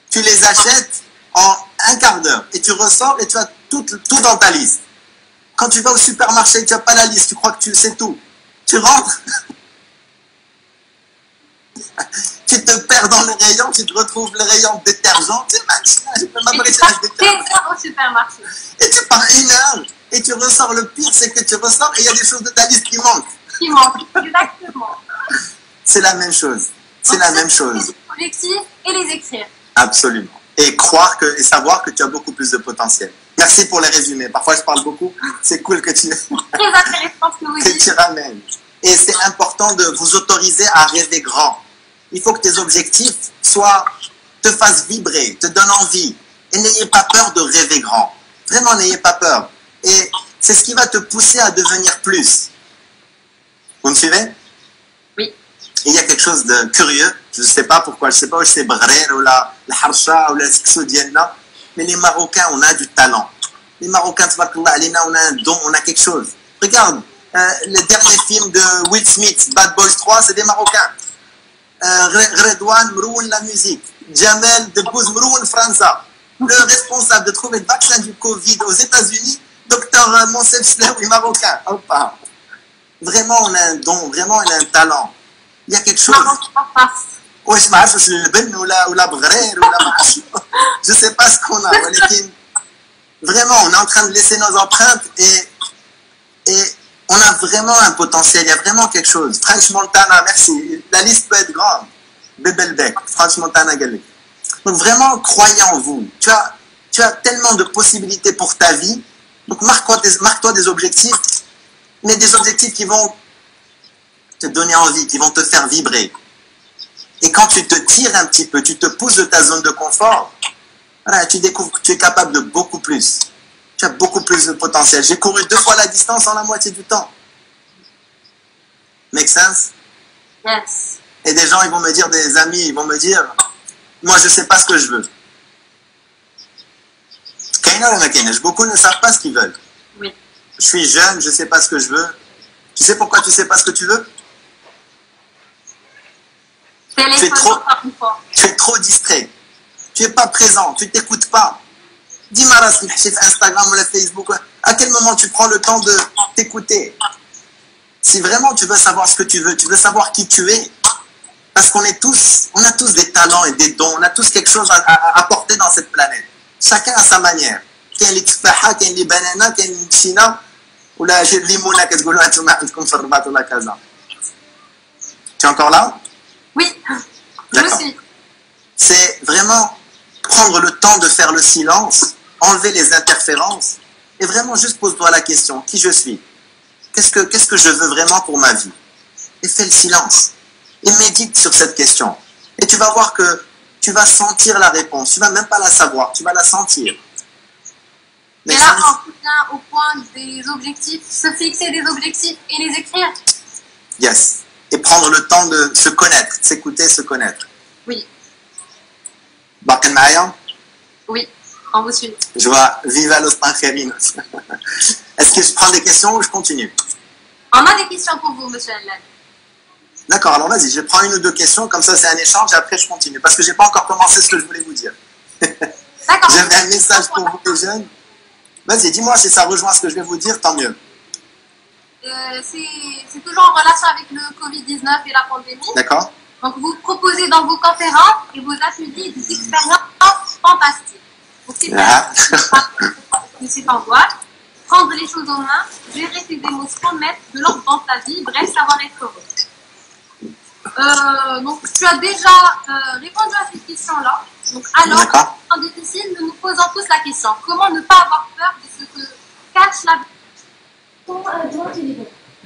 tu les achètes en un quart d'heure et tu ressors et tu as tout dans ta liste. Quand tu vas au supermarché et tu n'as pas la liste, tu crois que tu sais tout. Tu rentres, tu te perds dans les rayons, tu te retrouves les rayons détergents, tu sais, je peux au supermarché. Et tu pars 1 heure et tu ressors. Le pire, c'est que tu ressors et il y a des choses de ta liste qui manquent. Qui manquent, exactement. C'est la même chose. C'est la même chose. Les objectifs et les écrire. Absolument. Et et savoir que tu as beaucoup plus de potentiel. Merci pour les résumés. Parfois, je parle beaucoup. C'est cool que tu très intéressant ce que vous dites. Tu ramènes. Et c'est important de vous autoriser à rêver grand. Il faut que tes objectifs te fassent vibrer, te donnent envie. Et n'ayez pas peur de rêver grand. Vraiment, n'ayez pas peur. Et c'est ce qui va te pousser à devenir plus. Vous me suivez? Oui. Il y a quelque chose de curieux. Je ne sais pas pourquoi. Je ne sais pas si c'est Brer ou la Harsha ou la Sikso Diana. Mais les Marocains, on a du talent. Les Marocains, on a un don, on a quelque chose. Regarde, le dernier film de Will Smith, Bad Boys 3, c'est des Marocains. Redouane Mroun, la musique. Jamel Debbouze Mroun, France. Le responsable de trouver le vaccin du Covid aux États-Unis, Dr Monsef Slaoui, marocain. Opa. Vraiment, on a un don, vraiment, on a un talent. Il y a quelque chose. Ouais, je ne sais pas ce qu'on a. Vraiment, on est en train de laisser nos empreintes et on a vraiment un potentiel. Il y a vraiment quelque chose. French Montana, merci. La liste peut être grande. Bebelbeck, French Montana, Galé. Donc vraiment, croyez en vous. Tu as tellement de possibilités pour ta vie. Donc marque-toi des objectifs, mais des objectifs qui vont te donner envie, qui vont te faire vibrer. Et quand tu te tires un petit peu, tu te pousses de ta zone de confort, voilà, tu découvres que tu es capable de beaucoup plus. Tu as beaucoup plus de potentiel. J'ai couru 2 fois la distance en la moitié du temps. Make sense? Yes. Et des gens, ils vont me dire, des amis, ils vont me dire, moi, je ne sais pas ce que je veux. Beaucoup ne savent pas ce qu'ils veulent. Oui. Je suis jeune, je ne sais pas ce que je veux. Tu sais pourquoi tu ne sais pas ce que tu veux? Tu es trop distrait. Tu n'es pas présent, tu ne t'écoutes pas. Dis-moi, sur Instagram ou la Facebook, à quel moment tu prends le temps de t'écouter? Si vraiment tu veux savoir ce que tu veux savoir qui tu es, parce on a tous des talents et des dons, on a tous quelque chose à apporter dans cette planète. Chacun à sa manière. Quel est l'Ikfaha, quel est les bananas, quel est le China, ou la Limouna, qu'est-ce que vous Tu es encore là? Oui, je suis. C'est vraiment prendre le temps de faire le silence, enlever les interférences, et vraiment juste pose-toi la question, qui je suis? Qu'est-ce que je veux vraiment pour ma vie? Et fais le silence. Et médite sur cette question. Et tu vas voir que tu vas sentir la réponse. Tu ne vas même pas la savoir, tu vas la sentir. Mais là, on revient au point des objectifs, se fixer des objectifs et les écrire. Yes. Et prendre le temps de se connaître, s'écouter, se connaître. Oui. Baken Maya? Oui, on vous suit. Je vois Viva los Angelinos. Est-ce que je prends des questions ou je continue? On a des questions pour vous, monsieur Allen. D'accord, alors vas-y, je prends 1 ou 2 questions, comme ça c'est un échange et après je continue. Parce que je n'ai pas encore commencé ce que je voulais vous dire. D'accord. J'avais un message pour vous les jeunes. Vas-y, dis-moi si ça rejoint ce que je vais vous dire, tant mieux. C'est toujours en relation avec le Covid-19 et la pandémie. D'accord. Donc vous proposez dans vos conférences et vos ateliers des expériences fantastiques. Donc c'est une site en boîte. prendre les choses en main, gérer ses émotions, mettre de l'ordre dans ta vie, bref, savoir être heureux. Donc, tu as déjà répondu à cette question-là. Donc, alors, en difficile, nous nous posons tous la question. Comment ne pas avoir peur de ce que cache la vie?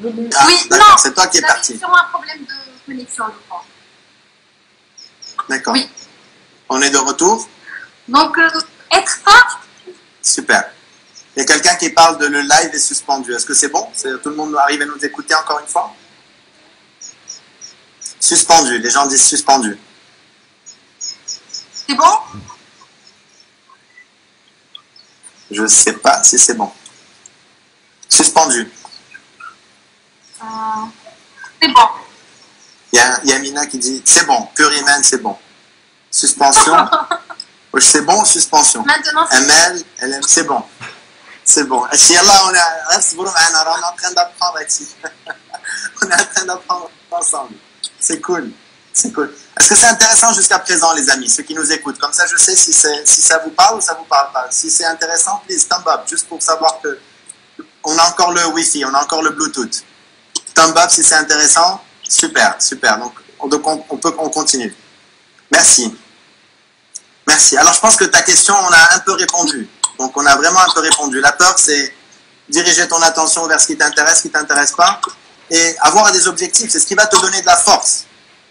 Oui, non, c'est toi qui es parti. C'est sûrement un problème de connexion, je crois. D'accord. Oui. On est de retour? Donc, être pas. Super. Il y a quelqu'un qui parle de le live est suspendu. Est-ce que c'est bon? Tout le monde arrive à nous écouter encore une fois? Suspendu. Les gens disent suspendu. C'est bon? Je ne sais pas si c'est bon. Suspendu. C'est bon. Il y a Mina qui dit c'est bon. Puriman, c'est bon. Suspension. C'est bon, suspension. Maintenant, ML, LM, c'est bon. C'est bon. Inch'Allah, on est en train d'apprendre ici. On est en train d'apprendre ensemble. C'est cool. C'est cool. Est-ce que c'est intéressant jusqu'à présent, les amis, ceux qui nous écoutent? Comme ça, je sais si ça vous parle ou ça vous parle pas. Si c'est intéressant, please, thumb up, juste pour savoir que on a encore le Wi-Fi, on a encore le Bluetooth. Thumb up si c'est intéressant. Super, super. Donc, on continue. Merci. Merci. Alors, je pense que ta question, on a un peu répondu. Donc, on a vraiment un peu répondu. La peur, c'est diriger ton attention vers ce qui t'intéresse pas. Et avoir des objectifs, c'est ce qui va te donner de la force.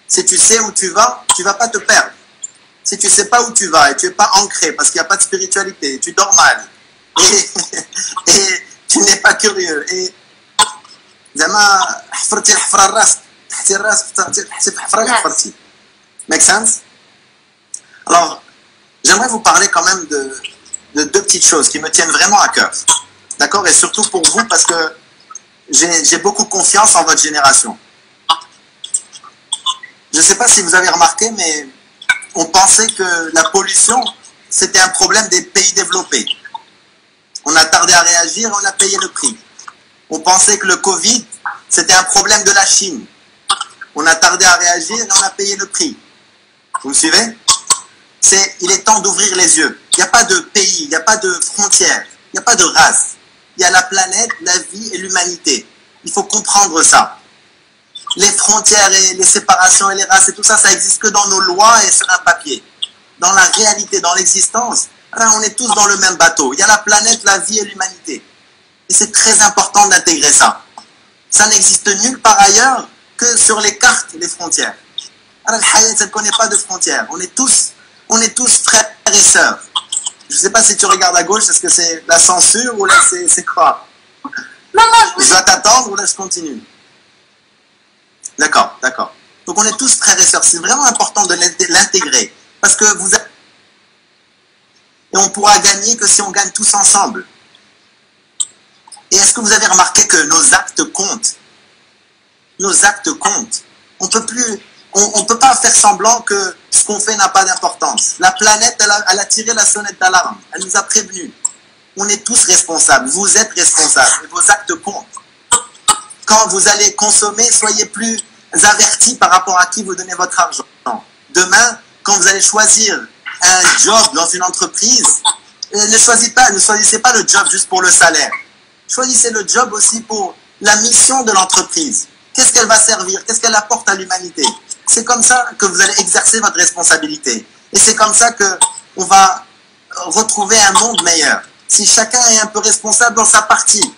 Si tu sais où tu vas pas te perdre. Si tu sais pas où tu vas et tu es pas ancré parce qu'il n'y a pas de spiritualité, tu dors mal et tu n'es pas curieux et make sense? Alors, j'aimerais vous parler quand même de deux petites choses qui me tiennent vraiment à cœur. D'accord? Et surtout pour vous parce que j'ai beaucoup confiance en votre génération. Je ne sais pas si vous avez remarqué, mais on pensait que la pollution, c'était un problème des pays développés. On a tardé à réagir, on a payé le prix. On pensait que le Covid, c'était un problème de la Chine. On a tardé à réagir et on a payé le prix. Vous me suivez? Il est temps d'ouvrir les yeux. Il n'y a pas de pays, il n'y a pas de frontières, il n'y a pas de race. Il y a la planète, la vie et l'humanité. Il faut comprendre ça. Les frontières et les séparations et les races et tout ça, ça existe que dans nos lois et sur un papier. Dans la réalité, dans l'existence, on est tous dans le même bateau. Il y a la planète, la vie et l'humanité. Et c'est très important d'intégrer ça. Ça n'existe nulle part ailleurs que sur les cartes, les frontières. Alors, le hayat, ça ne connaît pas de frontières. On est tous frères et sœurs. Je ne sais pas si tu regardes à gauche, est-ce que c'est la censure ou là c'est quoi? Non, je dois t'attendre ou là je continue? D'accord, d'accord. Donc on est tous frères et sœurs. C'est vraiment important de l'intégrer. Parce que et on pourra gagner que si on gagne tous ensemble. Et est-ce que vous avez remarqué que nos actes comptent? Nos actes comptent. On peut pas faire semblant que ce qu'on fait n'a pas d'importance. La planète, elle a tiré la sonnette d'alarme. Elle nous a prévenus. On est tous responsables. Vous êtes responsables. Et vos actes comptent. Quand vous allez consommer, soyez plus avertis par rapport à qui vous donnez votre argent. Demain, quand vous allez choisir un job dans une entreprise, ne choisissez pas le job juste pour le salaire. Choisissez le job aussi pour la mission de l'entreprise. Qu'est-ce qu'elle va servir? Qu'est-ce qu'elle apporte à l'humanité? C'est comme ça que vous allez exercer votre responsabilité. Et c'est comme ça qu'on va retrouver un monde meilleur. Si chacun est un peu responsable dans sa partie,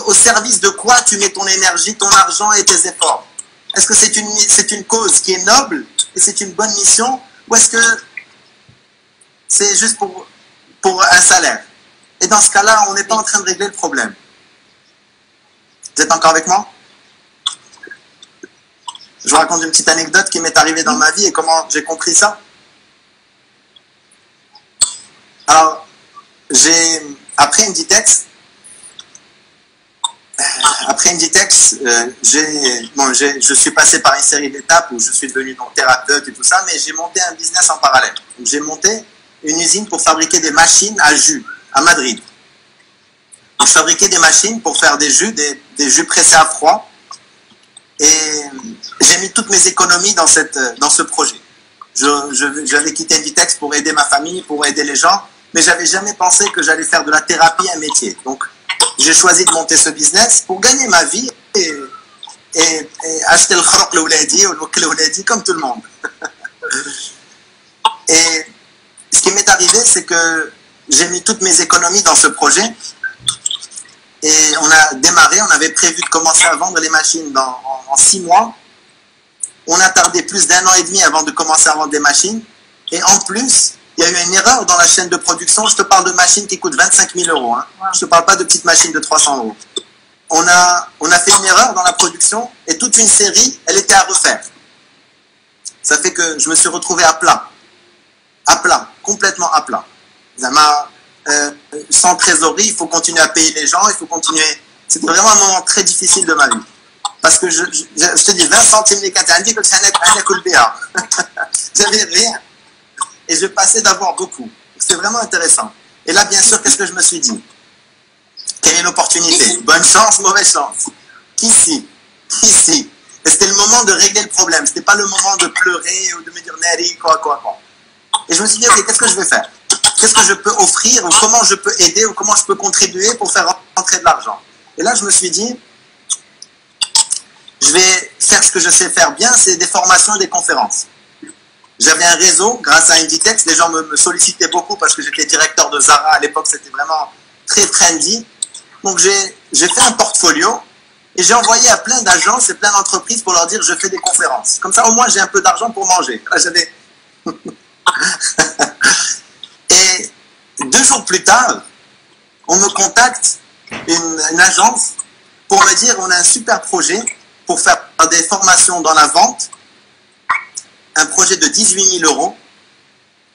au service de quoi tu mets ton énergie, ton argent et tes efforts? Est-ce que c'est une cause qui est noble et c'est une bonne mission, ou est-ce que c'est juste pour un salaire? Et dans ce cas-là, on n'est pas en train de régler le problème. Vous êtes encore avec moi? Je vous raconte une petite anecdote qui m'est arrivée dans ma vie et comment j'ai compris ça. Alors, après Inditex, je suis passé par une série d'étapes où je suis devenu donc thérapeute et tout ça, mais j'ai monté un business en parallèle. J'ai monté une usine pour fabriquer des machines à jus à Madrid. Donc, je fabriquais des machines pour faire des jus pressés à froid. Et j'ai mis toutes mes économies dans ce projet. J'avais quitté Inditex pour aider ma famille, pour aider les gens. mais j'avais jamais pensé que j'allais faire de la thérapie un métier. Donc, j'ai choisi de monter ce business pour gagner ma vie et acheter le khroq l'ouladi ou l'ouladi comme tout le monde. Et ce qui m'est arrivé, c'est que j'ai mis toutes mes économies dans ce projet et on a démarré, on avait prévu de commencer à vendre les machines en 6 mois. On a tardé plus d'1 an et demi avant de commencer à vendre des machines. Et en plus, il y a eu une erreur dans la chaîne de production. Je te parle de machines qui coûtent 25 000 euros. Hein. Wow. Je ne te parle pas de petites machines de 300 euros. On a fait une erreur dans la production et toute une série, elle était à refaire. Ça fait que je me suis retrouvé à plat, complètement à plat. Sans trésorerie, il faut continuer à payer les gens, il faut continuer. C'était vraiment un moment très difficile de ma vie. Parce que je te dis, 20 centimes les quatre, j'avais rien. Et je passais d'avoir beaucoup. C'est vraiment intéressant. Et là, bien sûr, qu'est-ce que je me suis dit? Quelle est l'opportunité? Bonne chance, mauvaise chance. Qu'ici. Et c'était le moment de régler le problème. C'était pas le moment de pleurer ou de me dire, Neri, quoi. Et je me suis dit, ok, qu'est-ce que je vais faire? Qu'est-ce que je peux offrir ou comment je peux aider ou comment je peux contribuer pour faire rentrer de l'argent? Et là, je me suis dit, je vais faire ce que je sais faire bien, c'est des formations et des conférences. J'avais un réseau, grâce à Inditex, les gens me sollicitaient beaucoup parce que j'étais directeur de Zara à l'époque, c'était vraiment très trendy. Donc j'ai fait un portfolio et j'ai envoyé à plein d'agences et plein d'entreprises pour leur dire je fais des conférences. Comme ça au moins j'ai un peu d'argent pour manger. Là, j'avais... Et 2 jours plus tard, on me contacte, une agence, pour me dire on a un super projet pour faire des formations dans la vente. Un projet de 18 000 euros.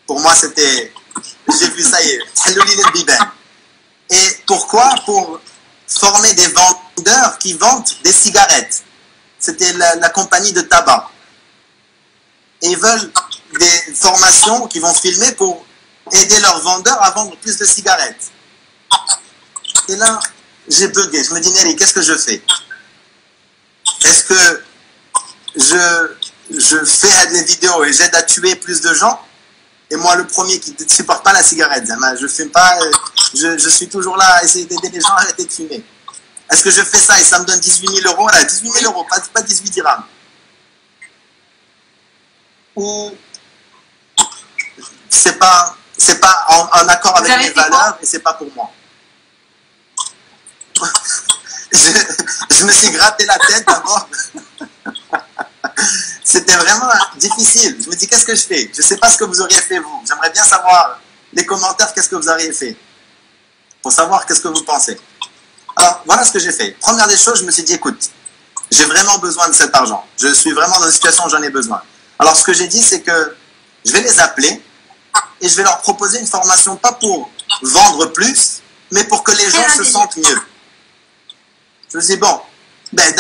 Pour moi, c'était... J'ai vu ça y est. Et pourquoi? Pour former des vendeurs qui vendent des cigarettes. C'était la compagnie de tabac. Et ils veulent des formations qui vont filmer pour aider leurs vendeurs à vendre plus de cigarettes. Et là, j'ai bugué. Je me dis, Neri, qu'est-ce que je fais? Est-ce que je fais des vidéos et j'aide à tuer plus de gens? Et moi, le premier qui ne supporte pas la cigarette, je fume pas, je suis toujours là à essayer d'aider les gens à arrêter de fumer. Est-ce que je fais ça et ça me donne 18 000 euros? Voilà, 18 000 euros, pas 18 dirhams. Ou c'est pas en accord avec mes valeurs et c'est pas pour moi. Je me suis gratté la tête d'abord. C'était vraiment difficile. Je me dis, qu'est-ce que je fais? Je ne sais pas ce que vous auriez fait, vous. J'aimerais bien savoir, les commentaires, qu'est-ce que vous auriez fait. Pour savoir qu'est-ce que vous pensez. Alors, voilà ce que j'ai fait. Première des choses, je me suis dit, écoute, j'ai vraiment besoin de cet argent. Je suis vraiment dans une situation où j'en ai besoin. Alors, ce que j'ai dit, c'est que je vais les appeler et je vais leur proposer une formation, pas pour vendre plus, mais pour que les gens se sentent mieux. Je me suis dit, bon, ben,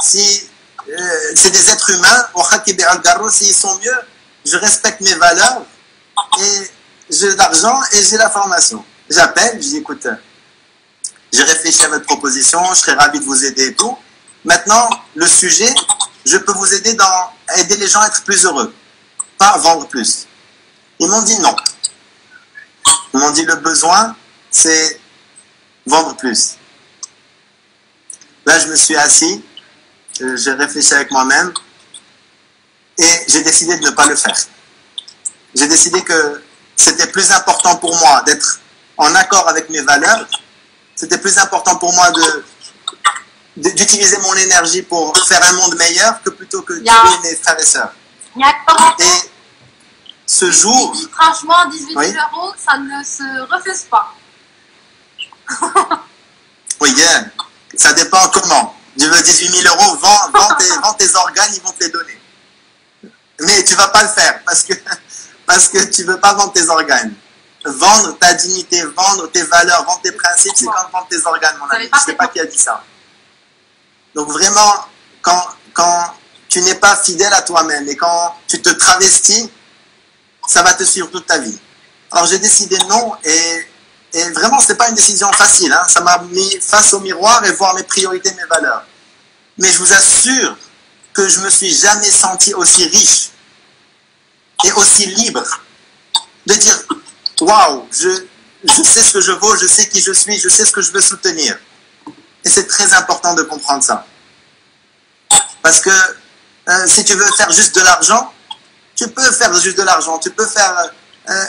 si c'est des êtres humains, s'ils sont mieux, je respecte mes valeurs et j'ai de l'argent et j'ai la formation. J'appelle, je dis, écoute, j'ai réfléchi à votre proposition, je serais ravi de vous aider et tout. Maintenant, le sujet, je peux vous aider à aider les gens à être plus heureux, pas à vendre plus. Ils m'ont dit non. Ils m'ont dit le besoin, c'est vendre plus. Là, je me suis assis, j'ai réfléchi avec moi-même et j'ai décidé de ne pas le faire. J'ai décidé que c'était plus important pour moi d'être en accord avec mes valeurs. C'était plus important pour moi d'utiliser mon énergie pour faire un monde meilleur que plutôt que tuer mes frères et sœurs. Et ce jour... Franchement, 18 000 euros, ça ne se refuse pas. Oui, yeah. Ça dépend comment. Tu veux 18 000 euros, vends tes organes, ils vont te les donner. Mais tu ne vas pas le faire parce que tu ne veux pas vendre tes organes. Vendre ta dignité, vendre tes valeurs, vendre tes principes, c'est comme vendre tes organes, mon ami. Je ne sais pas qui a dit ça. Donc vraiment, quand tu n'es pas fidèle à toi-même et quand tu te travestis, ça va te suivre toute ta vie. Alors j'ai décidé non et vraiment, ce n'est pas une décision facile. Hein. Ça m'a mis face au miroir et voir mes priorités, mes valeurs. Mais je vous assure que je ne me suis jamais senti aussi riche et aussi libre de dire waouh, je sais ce que je vaux, je sais qui je suis, je sais ce que je veux soutenir. Et c'est très important de comprendre ça. Parce que si tu veux faire juste de l'argent, tu peux faire juste de l'argent, tu peux faire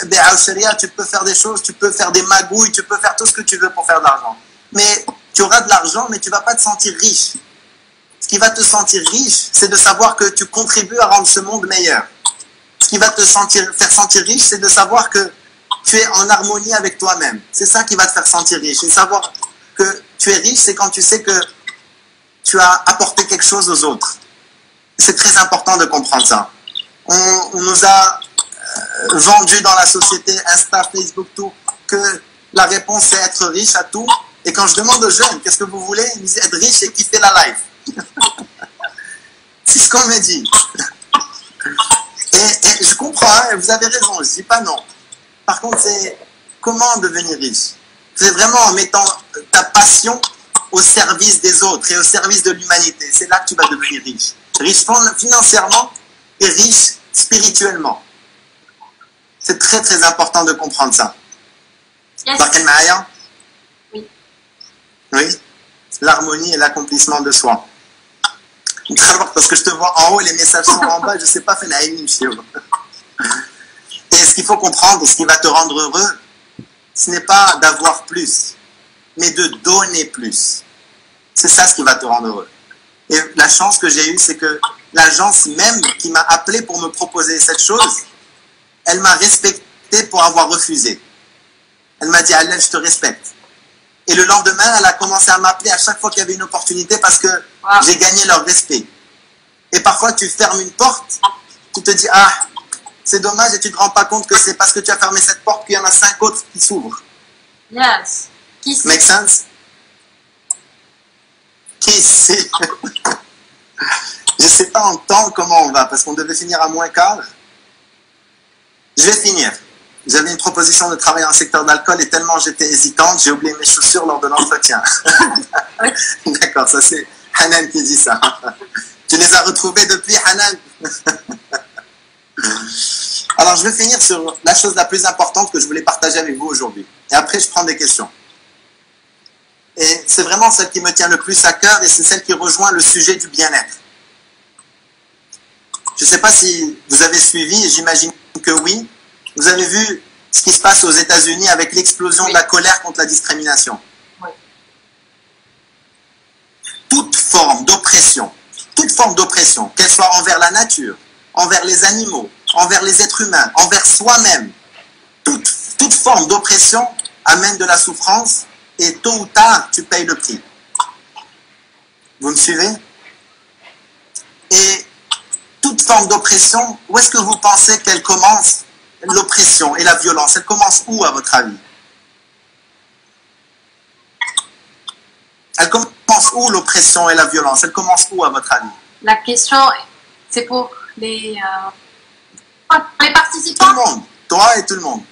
des hausseria, tu peux faire des choses, tu peux faire des magouilles, tu peux faire tout ce que tu veux pour faire de l'argent. Mais tu auras de l'argent, mais tu ne vas pas te sentir riche. Ce qui va te sentir riche, c'est de savoir que tu contribues à rendre ce monde meilleur. Ce qui va te faire sentir riche, c'est de savoir que tu es en harmonie avec toi-même. C'est ça qui va te faire sentir riche. Et savoir que tu es riche, c'est quand tu sais que tu as apporté quelque chose aux autres. C'est très important de comprendre ça. On nous a vendu dans la société, Insta, Facebook, tout, que la réponse c'est être riche à tout. Et quand je demande aux jeunes, qu'est-ce que vous voulez? Ils me disent être riche et kiffer la life. C'est ce qu'on me dit. Et je comprends, hein, vous avez raison, je ne dis pas non. Par contre, c'est comment devenir riche? C'est vraiment en mettant ta passion au service des autres et au service de l'humanité. C'est là que tu vas devenir riche. Riche financièrement et riche spirituellement. C'est très très important de comprendre ça. Yes. Oui. Oui. L'harmonie et l'accomplissement de soi. Parce que je te vois en haut, les messages sont en bas, je ne sais pas faire. Et ce qu'il faut comprendre, ce qui va te rendre heureux, ce n'est pas d'avoir plus, mais de donner plus. C'est ça ce qui va te rendre heureux. Et la chance que j'ai eue, c'est que l'agence même qui m'a appelé pour me proposer cette chose, elle m'a respecté pour avoir refusé. Elle m'a dit, Allez, je te respecte. Et le lendemain, elle a commencé à m'appeler à chaque fois qu'il y avait une opportunité parce que j'ai gagné leur respect. Et parfois, tu fermes une porte, tu te dis, ah, c'est dommage et tu ne te rends pas compte que c'est parce que tu as fermé cette porte qu'il y en a 5 autres qui s'ouvrent. Yes. Make sense? Qui c'est? Je ne sais pas en temps comment on va parce qu'on devait finir à -15. Je vais finir. J'avais une proposition de travail en secteur d'alcool et tellement j'étais hésitante, j'ai oublié mes chaussures lors de l'entretien. D'accord, ça c'est Hanan qui dit ça. Tu les as retrouvées depuis, Hanan? Alors je vais finir sur la chose la plus importante que je voulais partager avec vous aujourd'hui. Et après je prends des questions. Et c'est vraiment celle qui me tient le plus à cœur et c'est celle qui rejoint le sujet du bien-être. Je ne sais pas si vous avez suivi, j'imagine que oui. Vous avez vu ce qui se passe aux États-Unis avec l'explosion de la colère contre la discrimination. Oui. Toute forme d'oppression, qu'elle soit envers la nature, envers les animaux, envers les êtres humains, envers soi-même, toute forme d'oppression amène de la souffrance et tôt ou tard, tu payes le prix. Vous me suivez? Et toute forme d'oppression, où est-ce que vous pensez qu'elle commence? L'oppression et la violence, elle commence où à votre avis? Elle commence où l'oppression et la violence? Elle commence où à votre avis? La question, c'est pour les participants? Tout le monde, toi et tout le monde.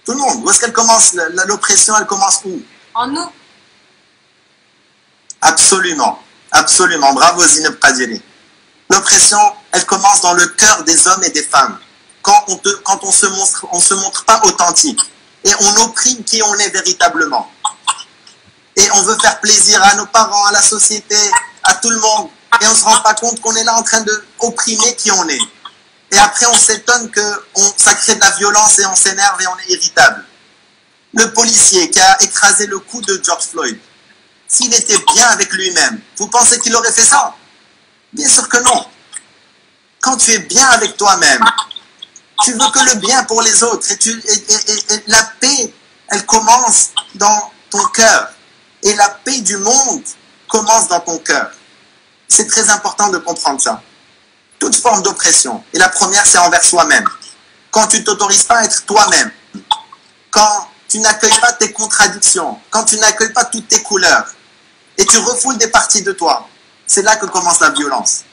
Tout le monde. Où est-ce qu'elle commence? L'oppression, elle commence où? En nous. Absolument, absolument. Bravo Zineb Kadiri. L'oppression, elle commence dans le cœur des hommes et des femmes. Quand on se montre pas authentique et on opprime qui on est véritablement. Et on veut faire plaisir à nos parents, à la société, à tout le monde. Et on ne se rend pas compte qu'on est là en train d'opprimer qui on est. Et après, on s'étonne que ça crée de la violence et on s'énerve et on est irritable. Le policier qui a écrasé le cou de George Floyd, s'il était bien avec lui-même, vous pensez qu'il aurait fait ça? Bien sûr que non. Quand tu es bien avec toi-même, tu veux que le bien pour les autres. Et la paix, elle commence dans ton cœur. Et la paix du monde commence dans ton cœur. C'est très important de comprendre ça. Toute forme d'oppression. Et la première, c'est envers soi-même. Quand tu ne t'autorises pas à être toi-même. Quand tu n'accueilles pas tes contradictions. Quand tu n'accueilles pas toutes tes couleurs. Et tu refoules des parties de toi. C'est là que commence la violence.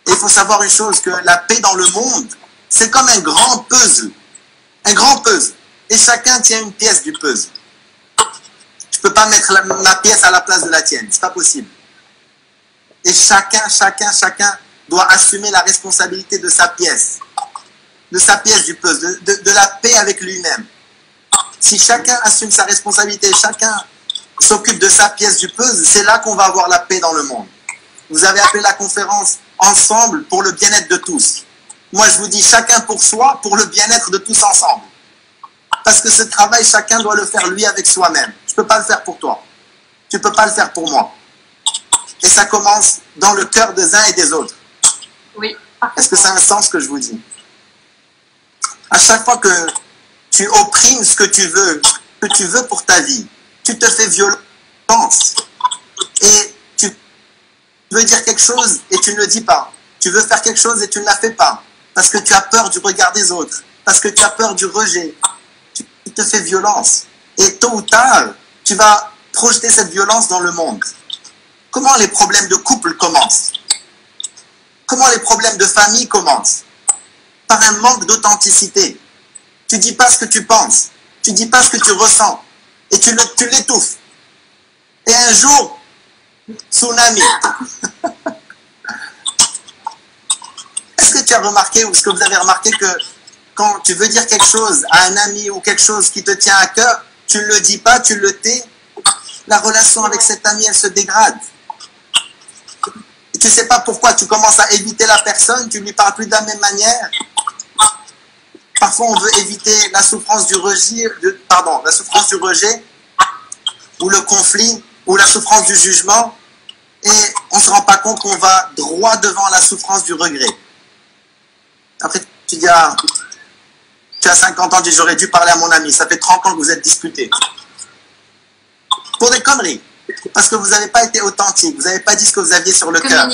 Et il faut savoir une chose, que la paix dans le monde, c'est comme un grand puzzle. Un grand puzzle. Et chacun tient une pièce du puzzle. Je ne peux pas mettre ma pièce à la place de la tienne. C'est pas possible. Et chacun doit assumer la responsabilité de sa pièce. de sa pièce du puzzle, de la paix avec lui-même. Si chacun assume sa responsabilité, chacun s'occupe de sa pièce du puzzle, c'est là qu'on va avoir la paix dans le monde. Vous avez appelé la conférence « Ensemble pour le bien-être de tous ». Moi, je vous dis chacun pour soi, pour le bien-être de tous ensemble. Parce que ce travail, chacun doit le faire lui avec soi-même. Je ne peux pas le faire pour toi. Tu ne peux pas le faire pour moi. Et ça commence dans le cœur des uns et des autres. Oui. Est-ce que ça a un sens ce que je vous dis? À chaque fois que tu opprimes ce que tu veux pour ta vie, tu te fais violence. Et tu veux dire quelque chose et tu ne le dis pas. Tu veux faire quelque chose et tu ne la fais pas. Parce que tu as peur du regard des autres. Parce que tu as peur du rejet. Tu te fais violence. Et tôt ou tard, tu vas projeter cette violence dans le monde. Comment les problèmes de couple commencent? Comment les problèmes de famille commencent? Par un manque d'authenticité. Tu ne dis pas ce que tu penses. Tu ne dis pas ce que tu ressens. Et tu l'étouffes. Et un jour, tsunami. Est-ce que tu as remarqué, ou est-ce que vous avez remarqué que quand tu veux dire quelque chose à un ami ou quelque chose qui te tient à cœur, tu ne le dis pas, tu le tais, la relation avec cet ami, elle se dégrade. Et tu ne sais pas pourquoi, tu commences à éviter la personne, tu ne lui parles plus de la même manière. Parfois, on veut éviter la souffrance du rejet, ou le conflit, ou la souffrance du jugement, et on ne se rend pas compte qu'on va droit devant la souffrance du regret. Après, tu dis, ah, tu as 50 ans, tu dis, j'aurais dû parler à mon ami, ça fait 30 ans que vous êtes disputés. Pour des conneries. Parce que vous n'avez pas été authentique, vous n'avez pas dit ce que vous aviez sur le cœur.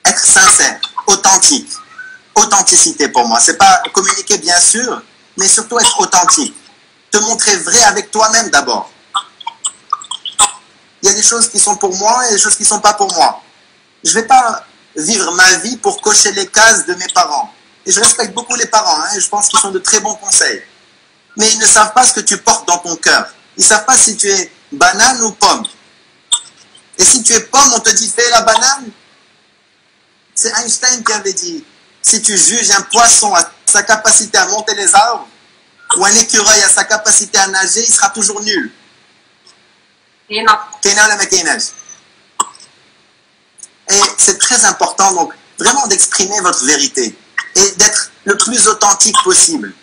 Être sincère, authentique. Authenticité pour moi. C'est pas communiquer bien sûr, mais surtout être authentique. Te montrer vrai avec toi-même d'abord. Il y a des choses qui sont pour moi et des choses qui ne sont pas pour moi. Je ne vais pas vivre ma vie pour cocher les cases de mes parents. Et je respecte beaucoup les parents, hein, et je pense qu'ils sont de très bons conseils. Mais ils ne savent pas ce que tu portes dans ton cœur. Ils ne savent pas si tu es banane ou pomme. Et si tu es pomme, on te dit fais la banane. C'est Einstein qui avait dit, si tu juges un poisson à sa capacité à monter les arbres, ou un écureuil à sa capacité à nager, il sera toujours nul. Et non. Et c'est très important, donc, vraiment d'exprimer votre vérité et d'être le plus authentique possible.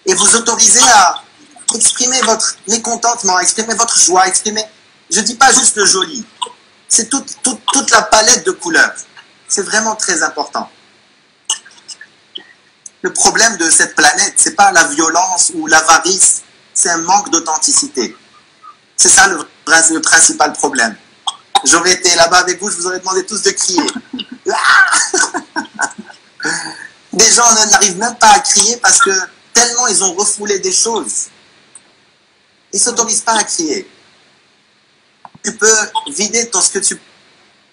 Et vous autoriser à exprimer votre mécontentement, exprimer votre joie, exprimer... Je ne dis pas juste le joli. C'est toute la palette de couleurs. C'est vraiment très important. Le problème de cette planète, ce n'est pas la violence ou l'avarice, c'est un manque d'authenticité. C'est ça le principal problème. J'aurais été là-bas avec vous, je vous aurais demandé tous de crier. Des gens n'arrivent même pas à crier parce que tellement ils ont refoulé des choses. Ils ne s'autorisent pas à crier. Tu peux vider ce que tu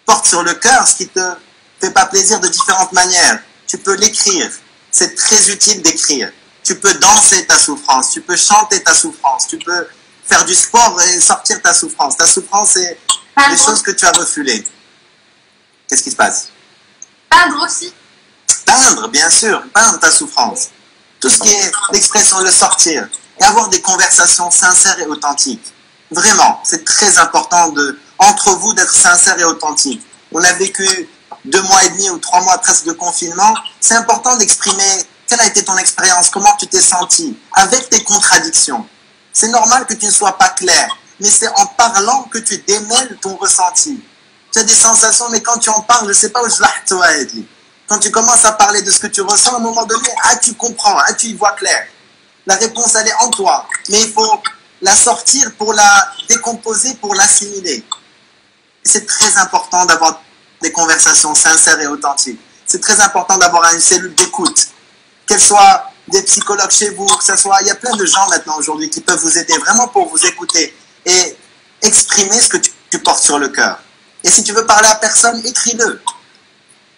portes sur le cœur, ce qui ne te fait pas plaisir de différentes manières. Tu peux l'écrire. C'est très utile d'écrire. Tu peux danser ta souffrance, tu peux chanter ta souffrance, tu peux faire du sport et sortir ta souffrance. Ta souffrance, c'est des choses que tu as refoulées. Qu'est-ce qui se passe? Peindre aussi. Peindre, bien sûr. Peindre ta souffrance. Tout ce qui est l'expression de sortir. Et avoir des conversations sincères et authentiques. Vraiment, c'est très important entre vous d'être sincère et authentique. On a vécu 2 mois et demi ou 3 mois presque de confinement. C'est important d'exprimer quelle a été ton expérience, comment tu t'es senti, avec tes contradictions. C'est normal que tu ne sois pas clair, mais c'est en parlant que tu démêles ton ressenti. Tu as des sensations, mais quand tu en parles, je ne sais pas où je l'ai dit. Quand tu commences à parler de ce que tu ressens, à un moment donné, tu comprends, tu y vois clair. La réponse, elle est en toi, mais il faut la sortir pour la décomposer, pour l'assimiler. C'est très important d'avoir des conversations sincères et authentiques. C'est très important d'avoir une cellule d'écoute. Qu'elle soit des psychologues chez vous, que ce soit... Il y a plein de gens maintenant aujourd'hui qui peuvent vous aider vraiment pour vous écouter et exprimer ce que tu portes sur le cœur. Et si tu veux parler à personne, écris-le.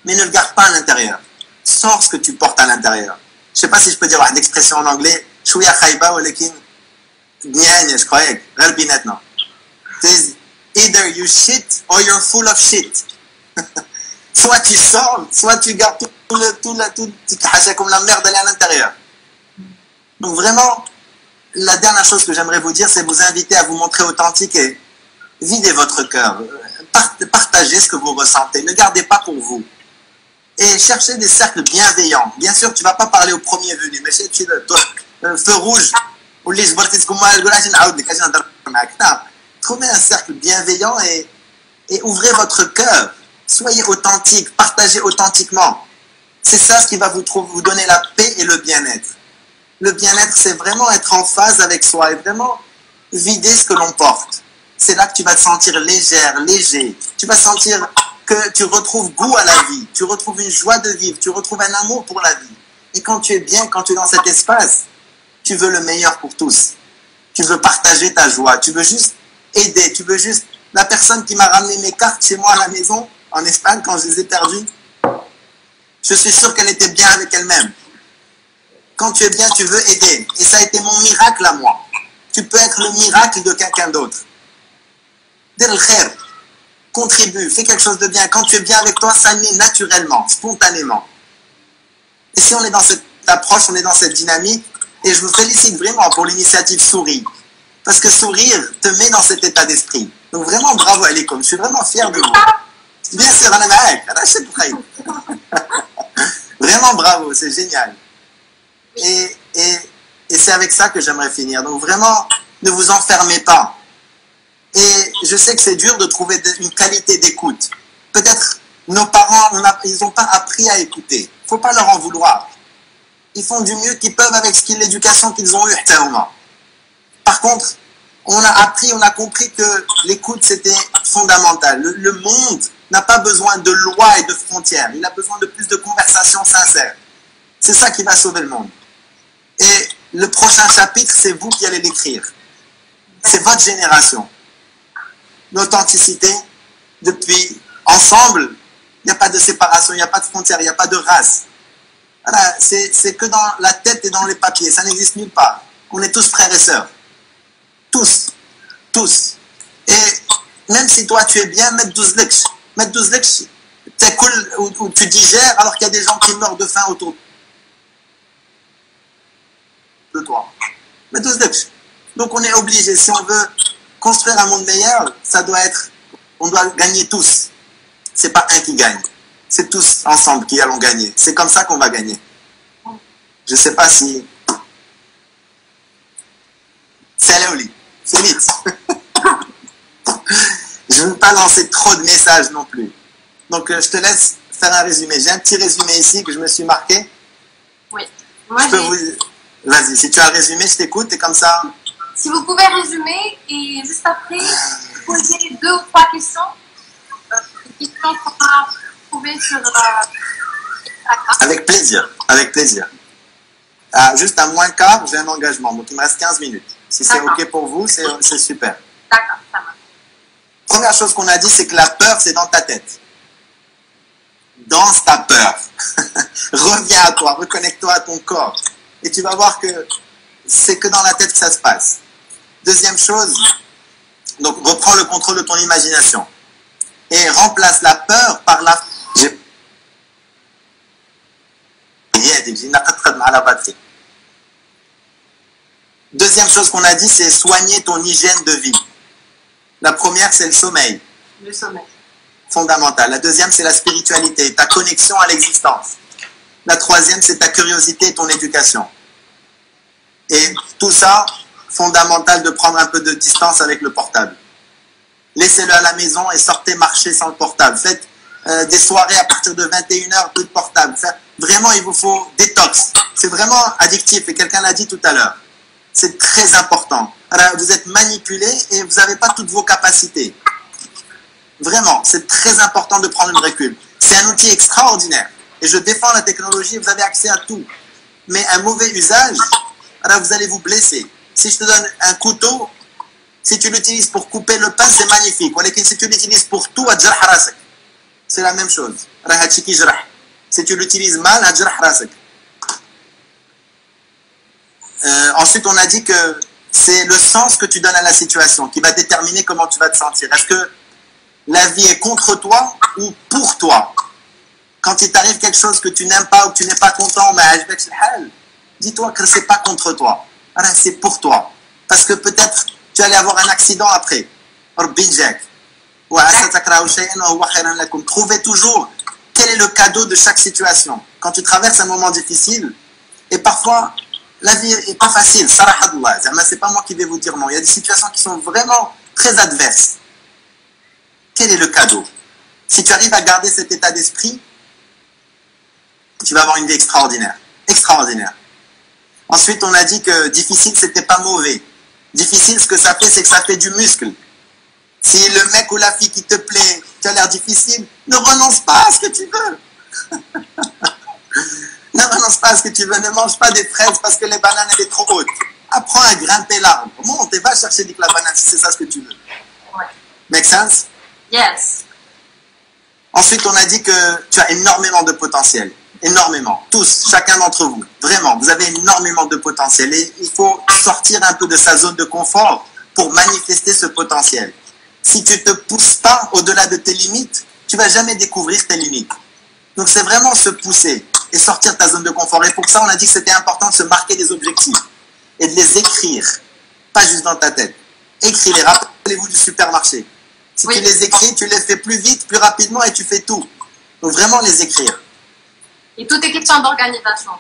Mais ne le garde pas à l'intérieur. Sors ce que tu portes à l'intérieur. Je ne sais pas si je peux dire une expression en anglais. Chouya khayba ou lekin. Je croyais. Ralbinet, non. Either you shit or you're full of shit. soit tu sors, soit tu gardes comme la merde à l'intérieur. Donc vraiment, la dernière chose que j'aimerais vous dire, c'est vous inviter à vous montrer authentique et videz votre cœur. Partagez ce que vous ressentez. Ne gardez pas pour vous. Et cherchez des cercles bienveillants. Bien sûr, tu ne vas pas parler au premier venu, mais c'est le feu rouge. Trouvez un cercle bienveillant et ouvrez votre cœur. Soyez authentique, partagez authentiquement. C'est ça ce qui va vous donner la paix et le bien-être. Le bien-être, c'est vraiment être en phase avec soi et vraiment vider ce que l'on porte. C'est là que tu vas te sentir légère, léger. Tu vas sentir que tu retrouves goût à la vie, tu retrouves une joie de vivre, tu retrouves un amour pour la vie. Et quand tu es bien, quand tu es dans cet espace, tu veux le meilleur pour tous. Tu veux partager ta joie, tu veux juste aider, tu veux juste... La personne qui m'a ramené mes cartes chez moi à la maison, en Espagne, quand je les ai perdues, je suis sûr qu'elle était bien avec elle-même. Quand tu es bien, tu veux aider. Et ça a été mon miracle à moi. Tu peux être le miracle de quelqu'un d'autre. Dir le khair. Contribue, fais quelque chose de bien. Quand tu es bien avec toi, ça naît naturellement, spontanément. Et si on est dans cette approche, on est dans cette dynamique, et je vous félicite vraiment pour l'initiative Souris. Parce que sourire te met dans cet état d'esprit. Donc vraiment, bravo Alikom, je suis vraiment fier de vous. Bien sûr, vraiment bravo, c'est génial. Et c'est avec ça que j'aimerais finir. Donc vraiment, ne vous enfermez pas. Et je sais que c'est dur de trouver une qualité d'écoute. Peut-être nos parents, ils n'ont pas appris à écouter. Il ne faut pas leur en vouloir. Ils font du mieux qu'ils peuvent avec l'éducation qu'ils ont eue. Par contre, on a appris, on a compris que l'écoute, c'était fondamental. Le monde n'a pas besoin de lois et de frontières. Il a besoin de plus de conversations sincères. C'est ça qui va sauver le monde. Et le prochain chapitre, c'est vous qui allez l'écrire. C'est votre génération. L'authenticité, depuis ensemble, il n'y a pas de séparation, il n'y a pas de frontières, il n'y a pas de race. Voilà, c'est que dans la tête et dans les papiers, ça n'existe nulle part. On est tous frères et sœurs. Tous. Tous. Et même si toi tu es bien, mettre 12 lekch. Mettre 12 lekch, c'est cool où tu digères alors qu'il y a des gens qui meurent de faim autour de toi. Mettre 12 lekch. Donc on est obligé, si on veut construire un monde meilleur, on doit gagner tous. C'est pas un qui gagne. C'est tous ensemble qui allons gagner. C'est comme ça qu'on va gagner. Je sais pas si... C'est Léoli. C'est vite. Je ne veux pas lancer trop de messages non plus. Donc je te laisse faire un résumé. J'ai un petit résumé ici que je me suis marqué. Oui. Vas-y, si tu as un résumé, je t'écoute et comme ça... Si vous pouvez résumer et juste après poser 2 ou 3 questions. Des questions qu'on va trouver sur... Avec plaisir, avec plaisir. Ah, juste à moins quart, j'ai un engagement, donc il me reste 15 minutes. Si c'est OK pour vous, c'est super. D'accord, ça va. Première chose qu'on a dit, c'est que la peur, c'est dans ta tête. Danse ta peur. Reviens à toi, reconnecte-toi à ton corps. Et tu vas voir que c'est que dans la tête que ça se passe. Deuxième chose, donc reprends le contrôle de ton imagination. Et remplace la peur par la... Deuxième chose qu'on a dit, c'est soigner ton hygiène de vie. La première, c'est le sommeil. Le sommeil. Fondamental. La deuxième, c'est la spiritualité, ta connexion à l'existence. La troisième, c'est ta curiosité et ton éducation. Et tout ça, fondamental de prendre un peu de distance avec le portable. Laissez-le à la maison et sortez marcher sans le portable. Faites des soirées à partir de 21h, peu de portable. Vraiment, il vous faut détox. C'est vraiment addictif et quelqu'un l'a dit tout à l'heure. C'est très important. Alors, vous êtes manipulé et vous n'avez pas toutes vos capacités. Vraiment, c'est très important de prendre le recul. C'est un outil extraordinaire. Et je défends la technologie, vous avez accès à tout. Mais un mauvais usage, alors vous allez vous blesser. Si je te donne un couteau, si tu l'utilises pour couper le pain, c'est magnifique. Si tu l'utilises pour tout, c'est la même chose. Si tu l'utilises mal, ensuite, on a dit que c'est le sens que tu donnes à la situation qui va déterminer comment tu vas te sentir. Est-ce que la vie est contre toi ou pour toi? Quand il t'arrive quelque chose que tu n'aimes pas ou que tu n'es pas content, dis-toi que c'est pas contre toi. C'est pour toi. Parce que peut-être tu allais avoir un accident après. Trouvez toujours quel est le cadeau de chaque situation. Quand tu traverses un moment difficile, et parfois, la vie est pas facile, c'est pas moi qui vais vous dire non. Il y a des situations qui sont vraiment très adverses. Quel est le cadeau? Si tu arrives à garder cet état d'esprit, tu vas avoir une vie extraordinaire. Extraordinaire. Ensuite, on a dit que difficile, c'était pas mauvais. Difficile, ce que ça fait, c'est que ça fait du muscle. Si le mec ou la fille qui te plaît, tu as l'air difficile, ne renonce pas à ce que tu veux. Ne renonce pas à ce que tu veux. Ne mange pas des fraises parce que les bananes, elles sont trop hautes. Apprends à grimper l'arbre. Monte et va chercher la banane si c'est ça ce que tu veux. Ouais. Make sense? Yes. Ensuite, on a dit que tu as énormément de potentiel. Énormément. Tous, chacun d'entre vous. Vraiment, vous avez énormément de potentiel. Et il faut sortir un peu de sa zone de confort pour manifester ce potentiel. Si tu ne te pousses pas au-delà de tes limites, tu ne vas jamais découvrir tes limites. Donc, c'est vraiment se pousser et sortir de ta zone de confort. Et pour ça, on a dit que c'était important de se marquer des objectifs et de les écrire. Pas juste dans ta tête. Écris-les. Rappelez-vous du supermarché. Si tu les écris, tu les fais plus vite, plus rapidement et tu fais tout. Donc, vraiment les écrire. Et tout est question d'organisation.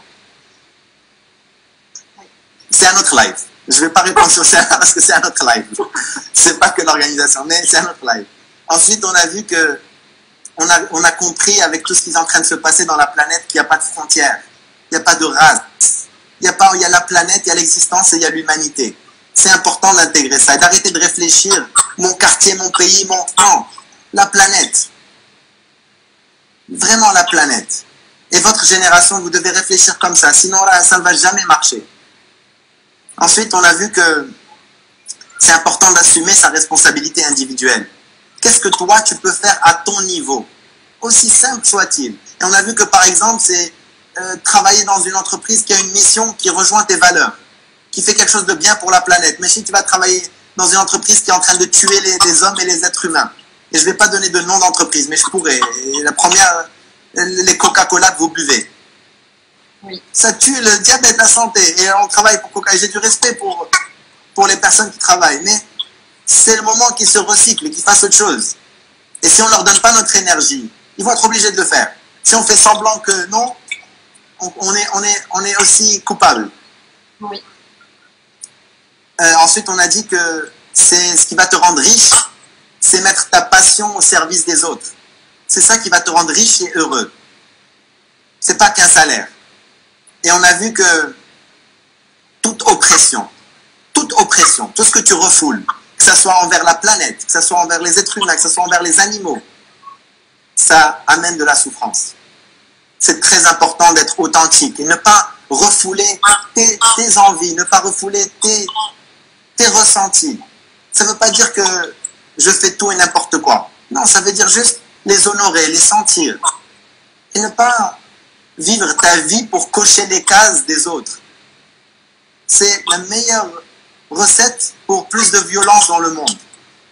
C'est un autre live. Je ne vais pas répondre sur ça parce que c'est un autre live. C'est pas que l'organisation, mais c'est un autre live. Ensuite, on a vu que on a compris avec tout ce qui est en train de se passer dans la planète qu'il n'y a pas de frontières, il n'y a pas de race. Il y a la planète, il y a l'existence et il y a l'humanité. C'est important d'intégrer ça et d'arrêter de réfléchir mon quartier, mon pays, mon... Non, la planète. Vraiment la planète. Et votre génération, vous devez réfléchir comme ça, sinon ça ne va jamais marcher. Ensuite, on a vu que c'est important d'assumer sa responsabilité individuelle. Qu'est-ce que toi, tu peux faire à ton niveau? Aussi simple soit-il. Et on a vu que, par exemple, c'est travailler dans une entreprise qui a une mission qui rejoint tes valeurs, qui fait quelque chose de bien pour la planète. Mais si tu vas travailler dans une entreprise qui est en train de tuer les hommes et les êtres humains, et je ne vais pas donner de nom d'entreprise, mais je pourrais. Et la première... les Coca-Cola que vous buvez. Oui. Ça tue le diabète, la santé. Et on travaille pour Coca. J'ai du respect pour les personnes qui travaillent. Mais c'est le moment qu'ils se recyclent, qu'ils fassent autre chose. Et si on ne leur donne pas notre énergie, ils vont être obligés de le faire. Si on fait semblant que non, on est aussi coupable. Oui. Ensuite, on a dit que c'est ce qui va te rendre riche, c'est mettre ta passion au service des autres. C'est ça qui va te rendre riche et heureux. C'est pas qu'un salaire. Et on a vu que toute oppression, tout ce que tu refoules, que ce soit envers la planète, que ce soit envers les êtres humains, que ce soit envers les animaux, ça amène de la souffrance. C'est très important d'être authentique et ne pas refouler tes envies, ne pas refouler tes ressentis. Ça ne veut pas dire que je fais tout et n'importe quoi. Non, ça veut dire juste les honorer, les sentir. Et ne pas vivre ta vie pour cocher les cases des autres. C'est la meilleure recette pour plus de violence dans le monde.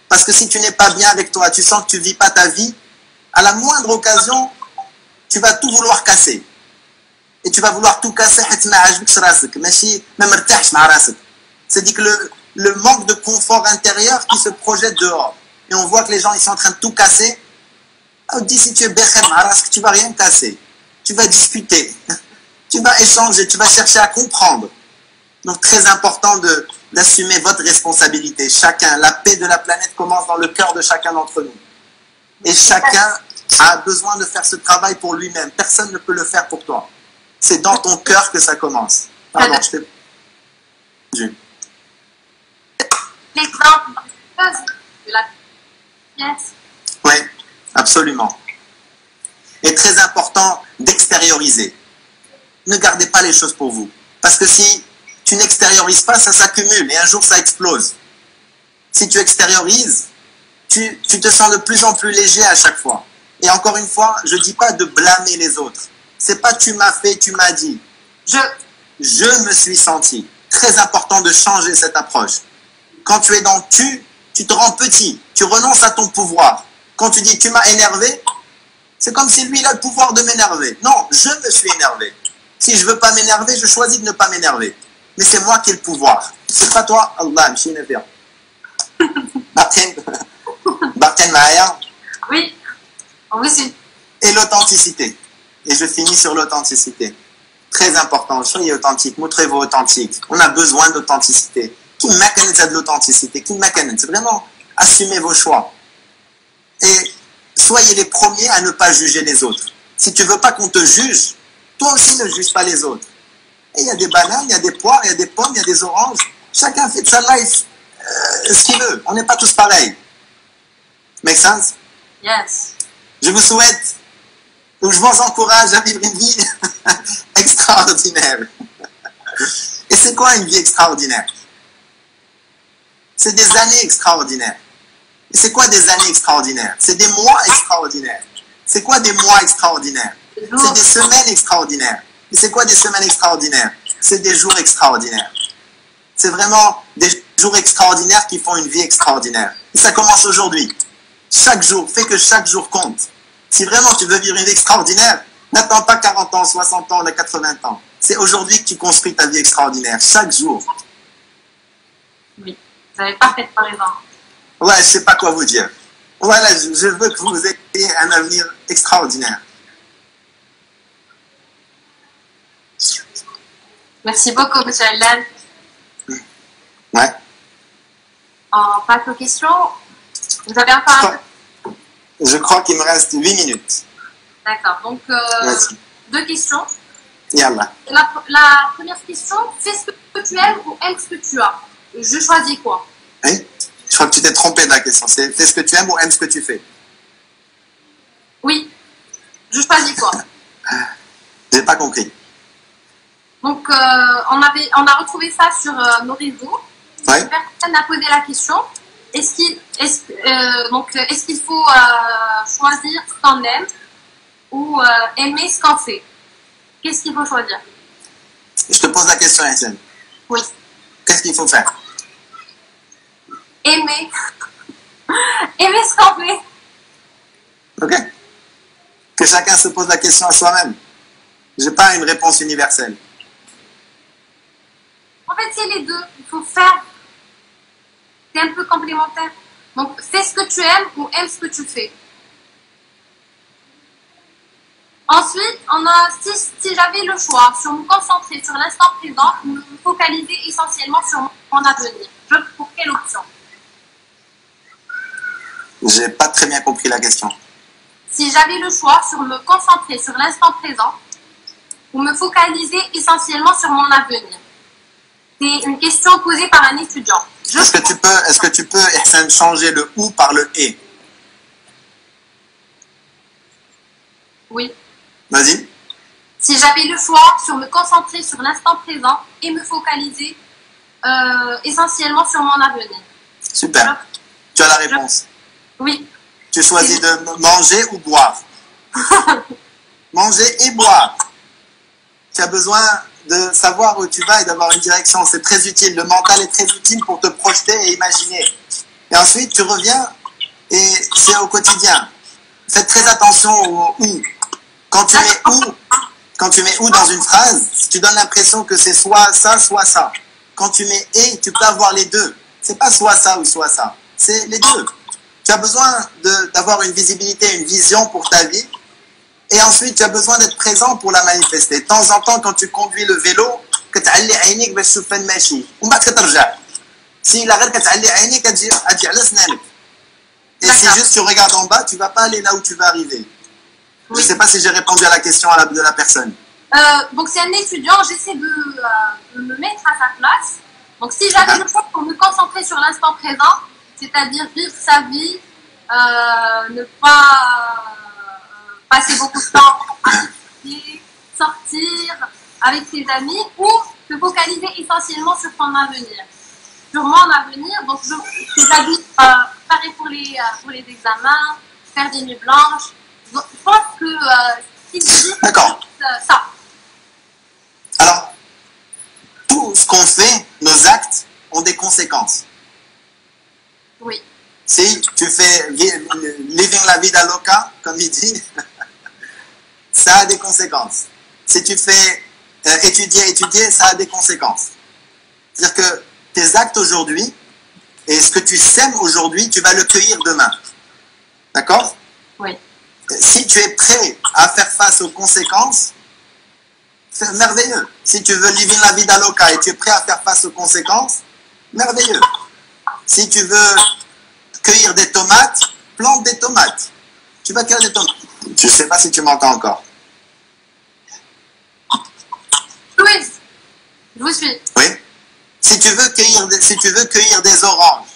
Parce que si tu n'es pas bien avec toi, tu sens que tu ne vis pas ta vie, à la moindre occasion, tu vas tout vouloir casser. Et tu vas vouloir tout casser, c'est-à-dire que le manque de confort intérieur qui se projette dehors. Et on voit que les gens ils sont en train de tout casser. On dit si tu es béchem, tu ne vas rien casser. Tu vas discuter, tu vas échanger, tu vas chercher à comprendre. Donc très important d'assumer votre responsabilité. Chacun, la paix de la planète commence dans le cœur de chacun d'entre nous. Et chacun a besoin de faire ce travail pour lui-même. Personne ne peut le faire pour toi. C'est dans ton cœur que ça commence. Pardon, je t'ai... L'exemple de la pièce. Oui, absolument. Et très important d'extérioriser. Ne gardez pas les choses pour vous. Parce que si tu n'extériorises pas, ça s'accumule et un jour ça explose. Si tu extériorises, tu te sens de plus en plus léger à chaque fois. Et encore une fois, je ne dis pas de blâmer les autres. C'est pas tu m'as fait, tu m'as dit. Je me suis senti. Très important de changer cette approche. Quand tu es dans tu te rends petit. Tu renonces à ton pouvoir. Quand tu dis tu m'as énervé, C'est comme si lui, il a le pouvoir de m'énerver. Non, je me suis énervé. Si je veux pas m'énerver, je choisis de ne pas m'énerver. Mais c'est moi qui ai le pouvoir. C'est pas toi. Allah, je suis énervé. Barten Maya. Oui, oui, c'est. Et l'authenticité. Et je finis sur l'authenticité. Très important. Soyez authentique. Montrez-vous authentique. On a besoin d'authenticité. Qui m'acconnait de l'authenticité? Qui m'acconnait? C'est vraiment assumez vos choix. Et soyez les premiers à ne pas juger les autres. Si tu veux pas qu'on te juge, toi aussi ne juge pas les autres. Et il y a des bananes, il y a des poires, il y a des pommes, il y a des oranges. Chacun fait de sa life ce qu'il veut. On n'est pas tous pareils. Make sense? Yes. Je vous souhaite, ou je vous encourage à vivre une vie extraordinaire. Et c'est quoi une vie extraordinaire? C'est des années extraordinaires. Et c'est quoi des années extraordinaires? C'est des mois extraordinaires. C'est quoi des mois extraordinaires? C'est des semaines extraordinaires. Et c'est quoi des semaines extraordinaires? C'est des jours extraordinaires. C'est vraiment des jours extraordinaires qui font une vie extraordinaire. Et ça commence aujourd'hui. Chaque jour, fais que chaque jour compte. Si vraiment tu veux vivre une vie extraordinaire, n'attends pas 40 ans, 60 ans, 80 ans. C'est aujourd'hui que tu construis ta vie extraordinaire, chaque jour. Oui, vous avez parfaitement raison. Ouais, je ne sais pas quoi vous dire. Voilà, je veux que vous ayez un avenir extraordinaire. Merci beaucoup, M. Hélène. Ouais. On passe aux questions. Vous avez encore Je crois qu'il me reste 8 minutes. D'accord, donc 2 questions. Yallah. La première question, fais ce que tu aimes ou aimes ce que tu as. Je choisis quoi? Oui. Je crois que tu t'es trompé de la question. C'est fais ce que tu aimes ou aimes ce que tu fais? Oui. Je choisis quoi? J'ai pas compris. Donc, on a retrouvé ça sur nos réseaux. Oui. Une personne a posé la question. Est-ce qu'il faut choisir ce qu'on aime ou aimer ce qu'on fait? Qu'est-ce qu'il faut choisir? Je te pose la question, Hachem. Oui. Qu'est-ce qu'il faut faire? Aimer. Aimer ce qu'on fait. Ok. Que chacun se pose la question à soi-même. Je n'ai pas une réponse universelle. En fait, c'est les deux. Il faut faire. C'est un peu complémentaire. Donc, fais ce que tu aimes ou aime ce que tu fais. Ensuite, si j'avais le choix sur me concentrer sur l'instant présent ou me focaliser essentiellement sur mon avenir, pour quelle option? J'ai pas très bien compris la question. Si j'avais le choix sur me concentrer sur l'instant présent ou me focaliser essentiellement sur mon avenir. C'est une question posée par un étudiant. Est-ce que tu peux Ihsan, changer le ou par le et? Oui. Vas-y. Si j'avais le choix sur me concentrer sur l'instant présent et me focaliser essentiellement sur mon avenir. Super. Tu as la réponse. Oui. Tu choisis de manger ou boire? Manger et boire. Tu as besoin de savoir où tu vas et d'avoir une direction. C'est très utile. Le mental est très utile pour te projeter et imaginer. Et ensuite, tu reviens et c'est au quotidien. Faites très attention au où. Quand tu mets où dans une phrase, tu donnes l'impression que c'est soit ça, soit ça. Quand tu mets et, tu peux avoir les deux. C'est pas soit ça ou soit ça. C'est les deux. Tu as besoin d'avoir une visibilité, une vision pour ta vie. Et ensuite, tu as besoin d'être présent pour la manifester. De temps en temps, quand tu conduis le vélo, que tu as les si la et si juste tu regardes en bas, tu ne vas pas aller là où tu vas arriver. Oui. Je ne sais pas si j'ai répondu à la question de la personne. Donc c'est un étudiant, j'essaie de me mettre à sa place. Donc si j'avais le choix pour me concentrer sur l'instant présent, c'est-à-dire vivre sa vie, ne pas passer beaucoup de temps à sortir avec ses amis ou se focaliser essentiellement sur son avenir. Sur mon avenir, donc c'est-à-dire préparer pour les examens, faire des nuits blanches. Donc, je pense que s'il dit ça. Alors, tout ce qu'on fait, nos actes, ont des conséquences. Oui. Si tu fais living la vida loca, comme il dit, ça a des conséquences. Si tu fais étudier, ça a des conséquences. C'est-à-dire que tes actes aujourd'hui et ce que tu sèmes aujourd'hui, tu vas le cueillir demain. D'accord? Oui. Si tu es prêt à faire face aux conséquences, c'est merveilleux. Si tu veux vivre la vida loca et tu es prêt à faire face aux conséquences, merveilleux. Si tu veux cueillir des tomates, plante des tomates. Tu vas cueillir des tomates. Je ne sais pas si tu m'entends encore. Oui, je vous suis. Oui. Si tu veux cueillir des oranges,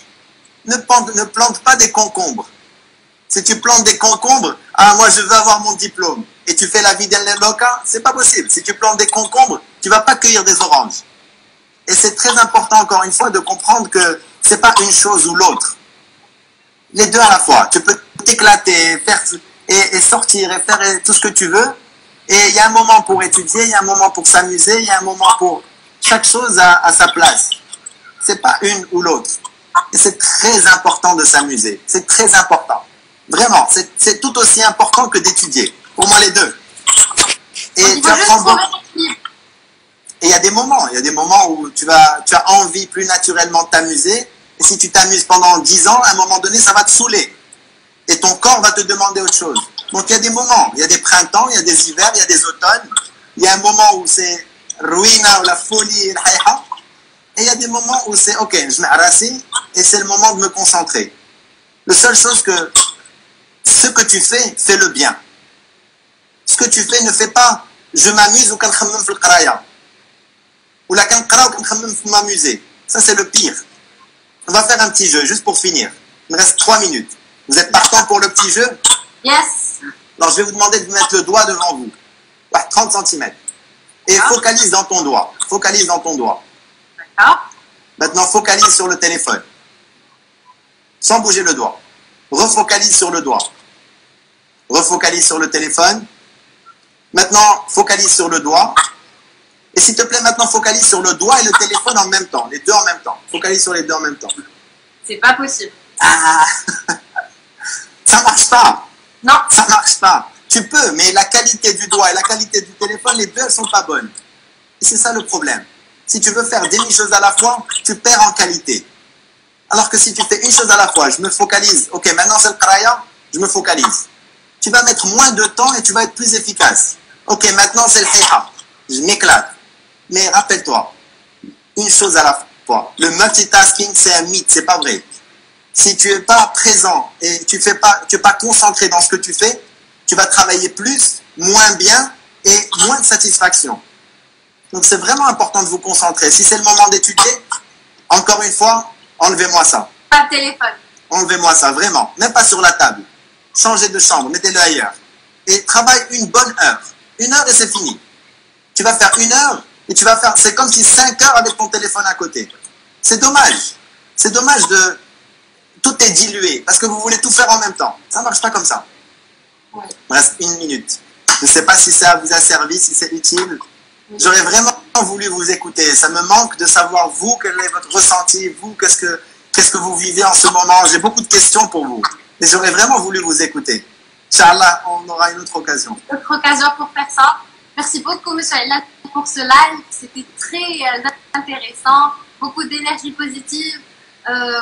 ne plante pas des concombres. Si tu plantes des concombres, ah moi je veux avoir mon diplôme, et tu fais la vida loca, c'est pas possible. Si tu plantes des concombres, tu vas pas cueillir des oranges. Et c'est très important encore une fois de comprendre que c'est pas une chose ou l'autre. Les deux à la fois. Tu peux t'éclater, faire et sortir et faire tout ce que tu veux. Et il y a un moment pour étudier, il y a un moment pour s'amuser, il y a un moment pour chaque chose à sa place. C'est pas une ou l'autre. Et c'est très important de s'amuser. C'est très important. Vraiment, c'est tout aussi important que d'étudier. Pour moi, les deux. Et tu apprends beaucoup. Et il y a des moments où tu as envie plus naturellement de t'amuser. Et si tu t'amuses pendant 10 ans, à un moment donné, ça va te saouler. Et ton corps va te demander autre chose. Donc il y a des moments, il y a des printemps, il y a des hivers, il y a des automnes. Il y a un moment où c'est ruina ou la folie, et il y a des moments où c'est ok, je m'arrasse et c'est le moment de me concentrer. La seule chose que ce que tu fais, fais-le bien. Ce que tu fais, ne fais pas je m'amuse ou kankhemmem fil qraya. Ou la kanqra ou kankhemmem fil m'amuser. Ça c'est le pire. On va faire un petit jeu juste pour finir. Il me reste 3 minutes. Vous êtes partant pour le petit jeu? Yes. Alors je vais vous demander de mettre le doigt devant vous. 30 cm. Et focalise dans ton doigt. Focalise dans ton doigt. D'accord. Maintenant, focalise sur le téléphone. Sans bouger le doigt. Refocalise sur le doigt. Refocalise sur le téléphone. Maintenant, focalise sur le doigt. Et s'il te plaît, maintenant, focalise sur le doigt et le téléphone en même temps. Les deux en même temps. Focalise sur les deux en même temps. C'est pas possible. Ah. Ça marche pas. Non. Ça marche pas. Tu peux, mais la qualité du doigt et la qualité du téléphone, les deux, elles sont pas bonnes. Et c'est ça le problème. Si tu veux faire 10 000 choses à la fois, tu perds en qualité. Alors que si tu fais une chose à la fois, je me focalise. Ok, maintenant c'est le qraya, je me focalise. Tu vas mettre moins de temps et tu vas être plus efficace. Ok, maintenant c'est le hiha. Je m'éclate. Mais rappelle-toi, une chose à la fois. Le multitasking, c'est un mythe, c'est pas vrai. Si tu es pas présent et tu es pas concentré dans ce que tu fais, tu vas travailler plus, moins bien et moins de satisfaction. Donc c'est vraiment important de vous concentrer. Si c'est le moment d'étudier, encore une fois, enlevez-moi ça. Pas de téléphone. Enlevez-moi ça, vraiment. Même pas sur la table. Changez de chambre, mettez-le ailleurs. Et travaille une bonne heure. 1 heure et c'est fini. Tu vas faire 1 heure et tu vas faire... C'est comme si 5 heures avec ton téléphone à côté. C'est dommage. C'est dommage de... Tout est dilué parce que vous voulez tout faire en même temps. Ça ne marche pas comme ça. Oui. Il me reste 1 minute. Je ne sais pas si ça vous a servi, si c'est utile. J'aurais vraiment voulu vous écouter. Ça me manque de savoir, vous, quel est votre ressenti, vous, qu'est-ce que vous vivez en ce moment. J'ai beaucoup de questions pour vous. Et j'aurais vraiment voulu vous écouter. Inch'Allah, on aura une autre occasion. Une autre occasion pour faire ça. Merci beaucoup, monsieur Allah, pour ce live. C'était très intéressant. Beaucoup d'énergie positive,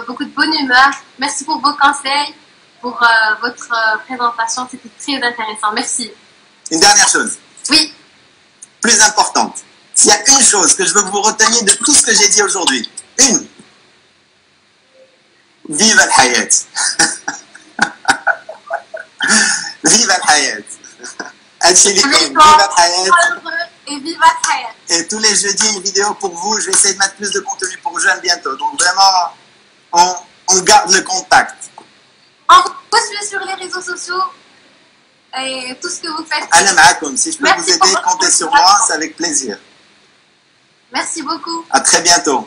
beaucoup de bonne humeur. Merci pour vos conseils, pour votre présentation. C'était très intéressant. Merci. Une dernière chose. Oui. Plus importante. S'il y a une chose que je veux que vous reteniez de tout ce que j'ai dit aujourd'hui. Une. Vive al-hayat. Vive al-hayat. Vive al-hayat. Et vive al-hayat. Et tous les jeudis, une vidéo pour vous. Je vais essayer de mettre plus de contenu pour jeunes bientôt. Donc vraiment, on garde le contact. On vous suit sur les réseaux sociaux. Et tout ce que vous faites. Si je peux vous aider, comptez sur moi, c'est avec plaisir. Merci beaucoup. À très bientôt.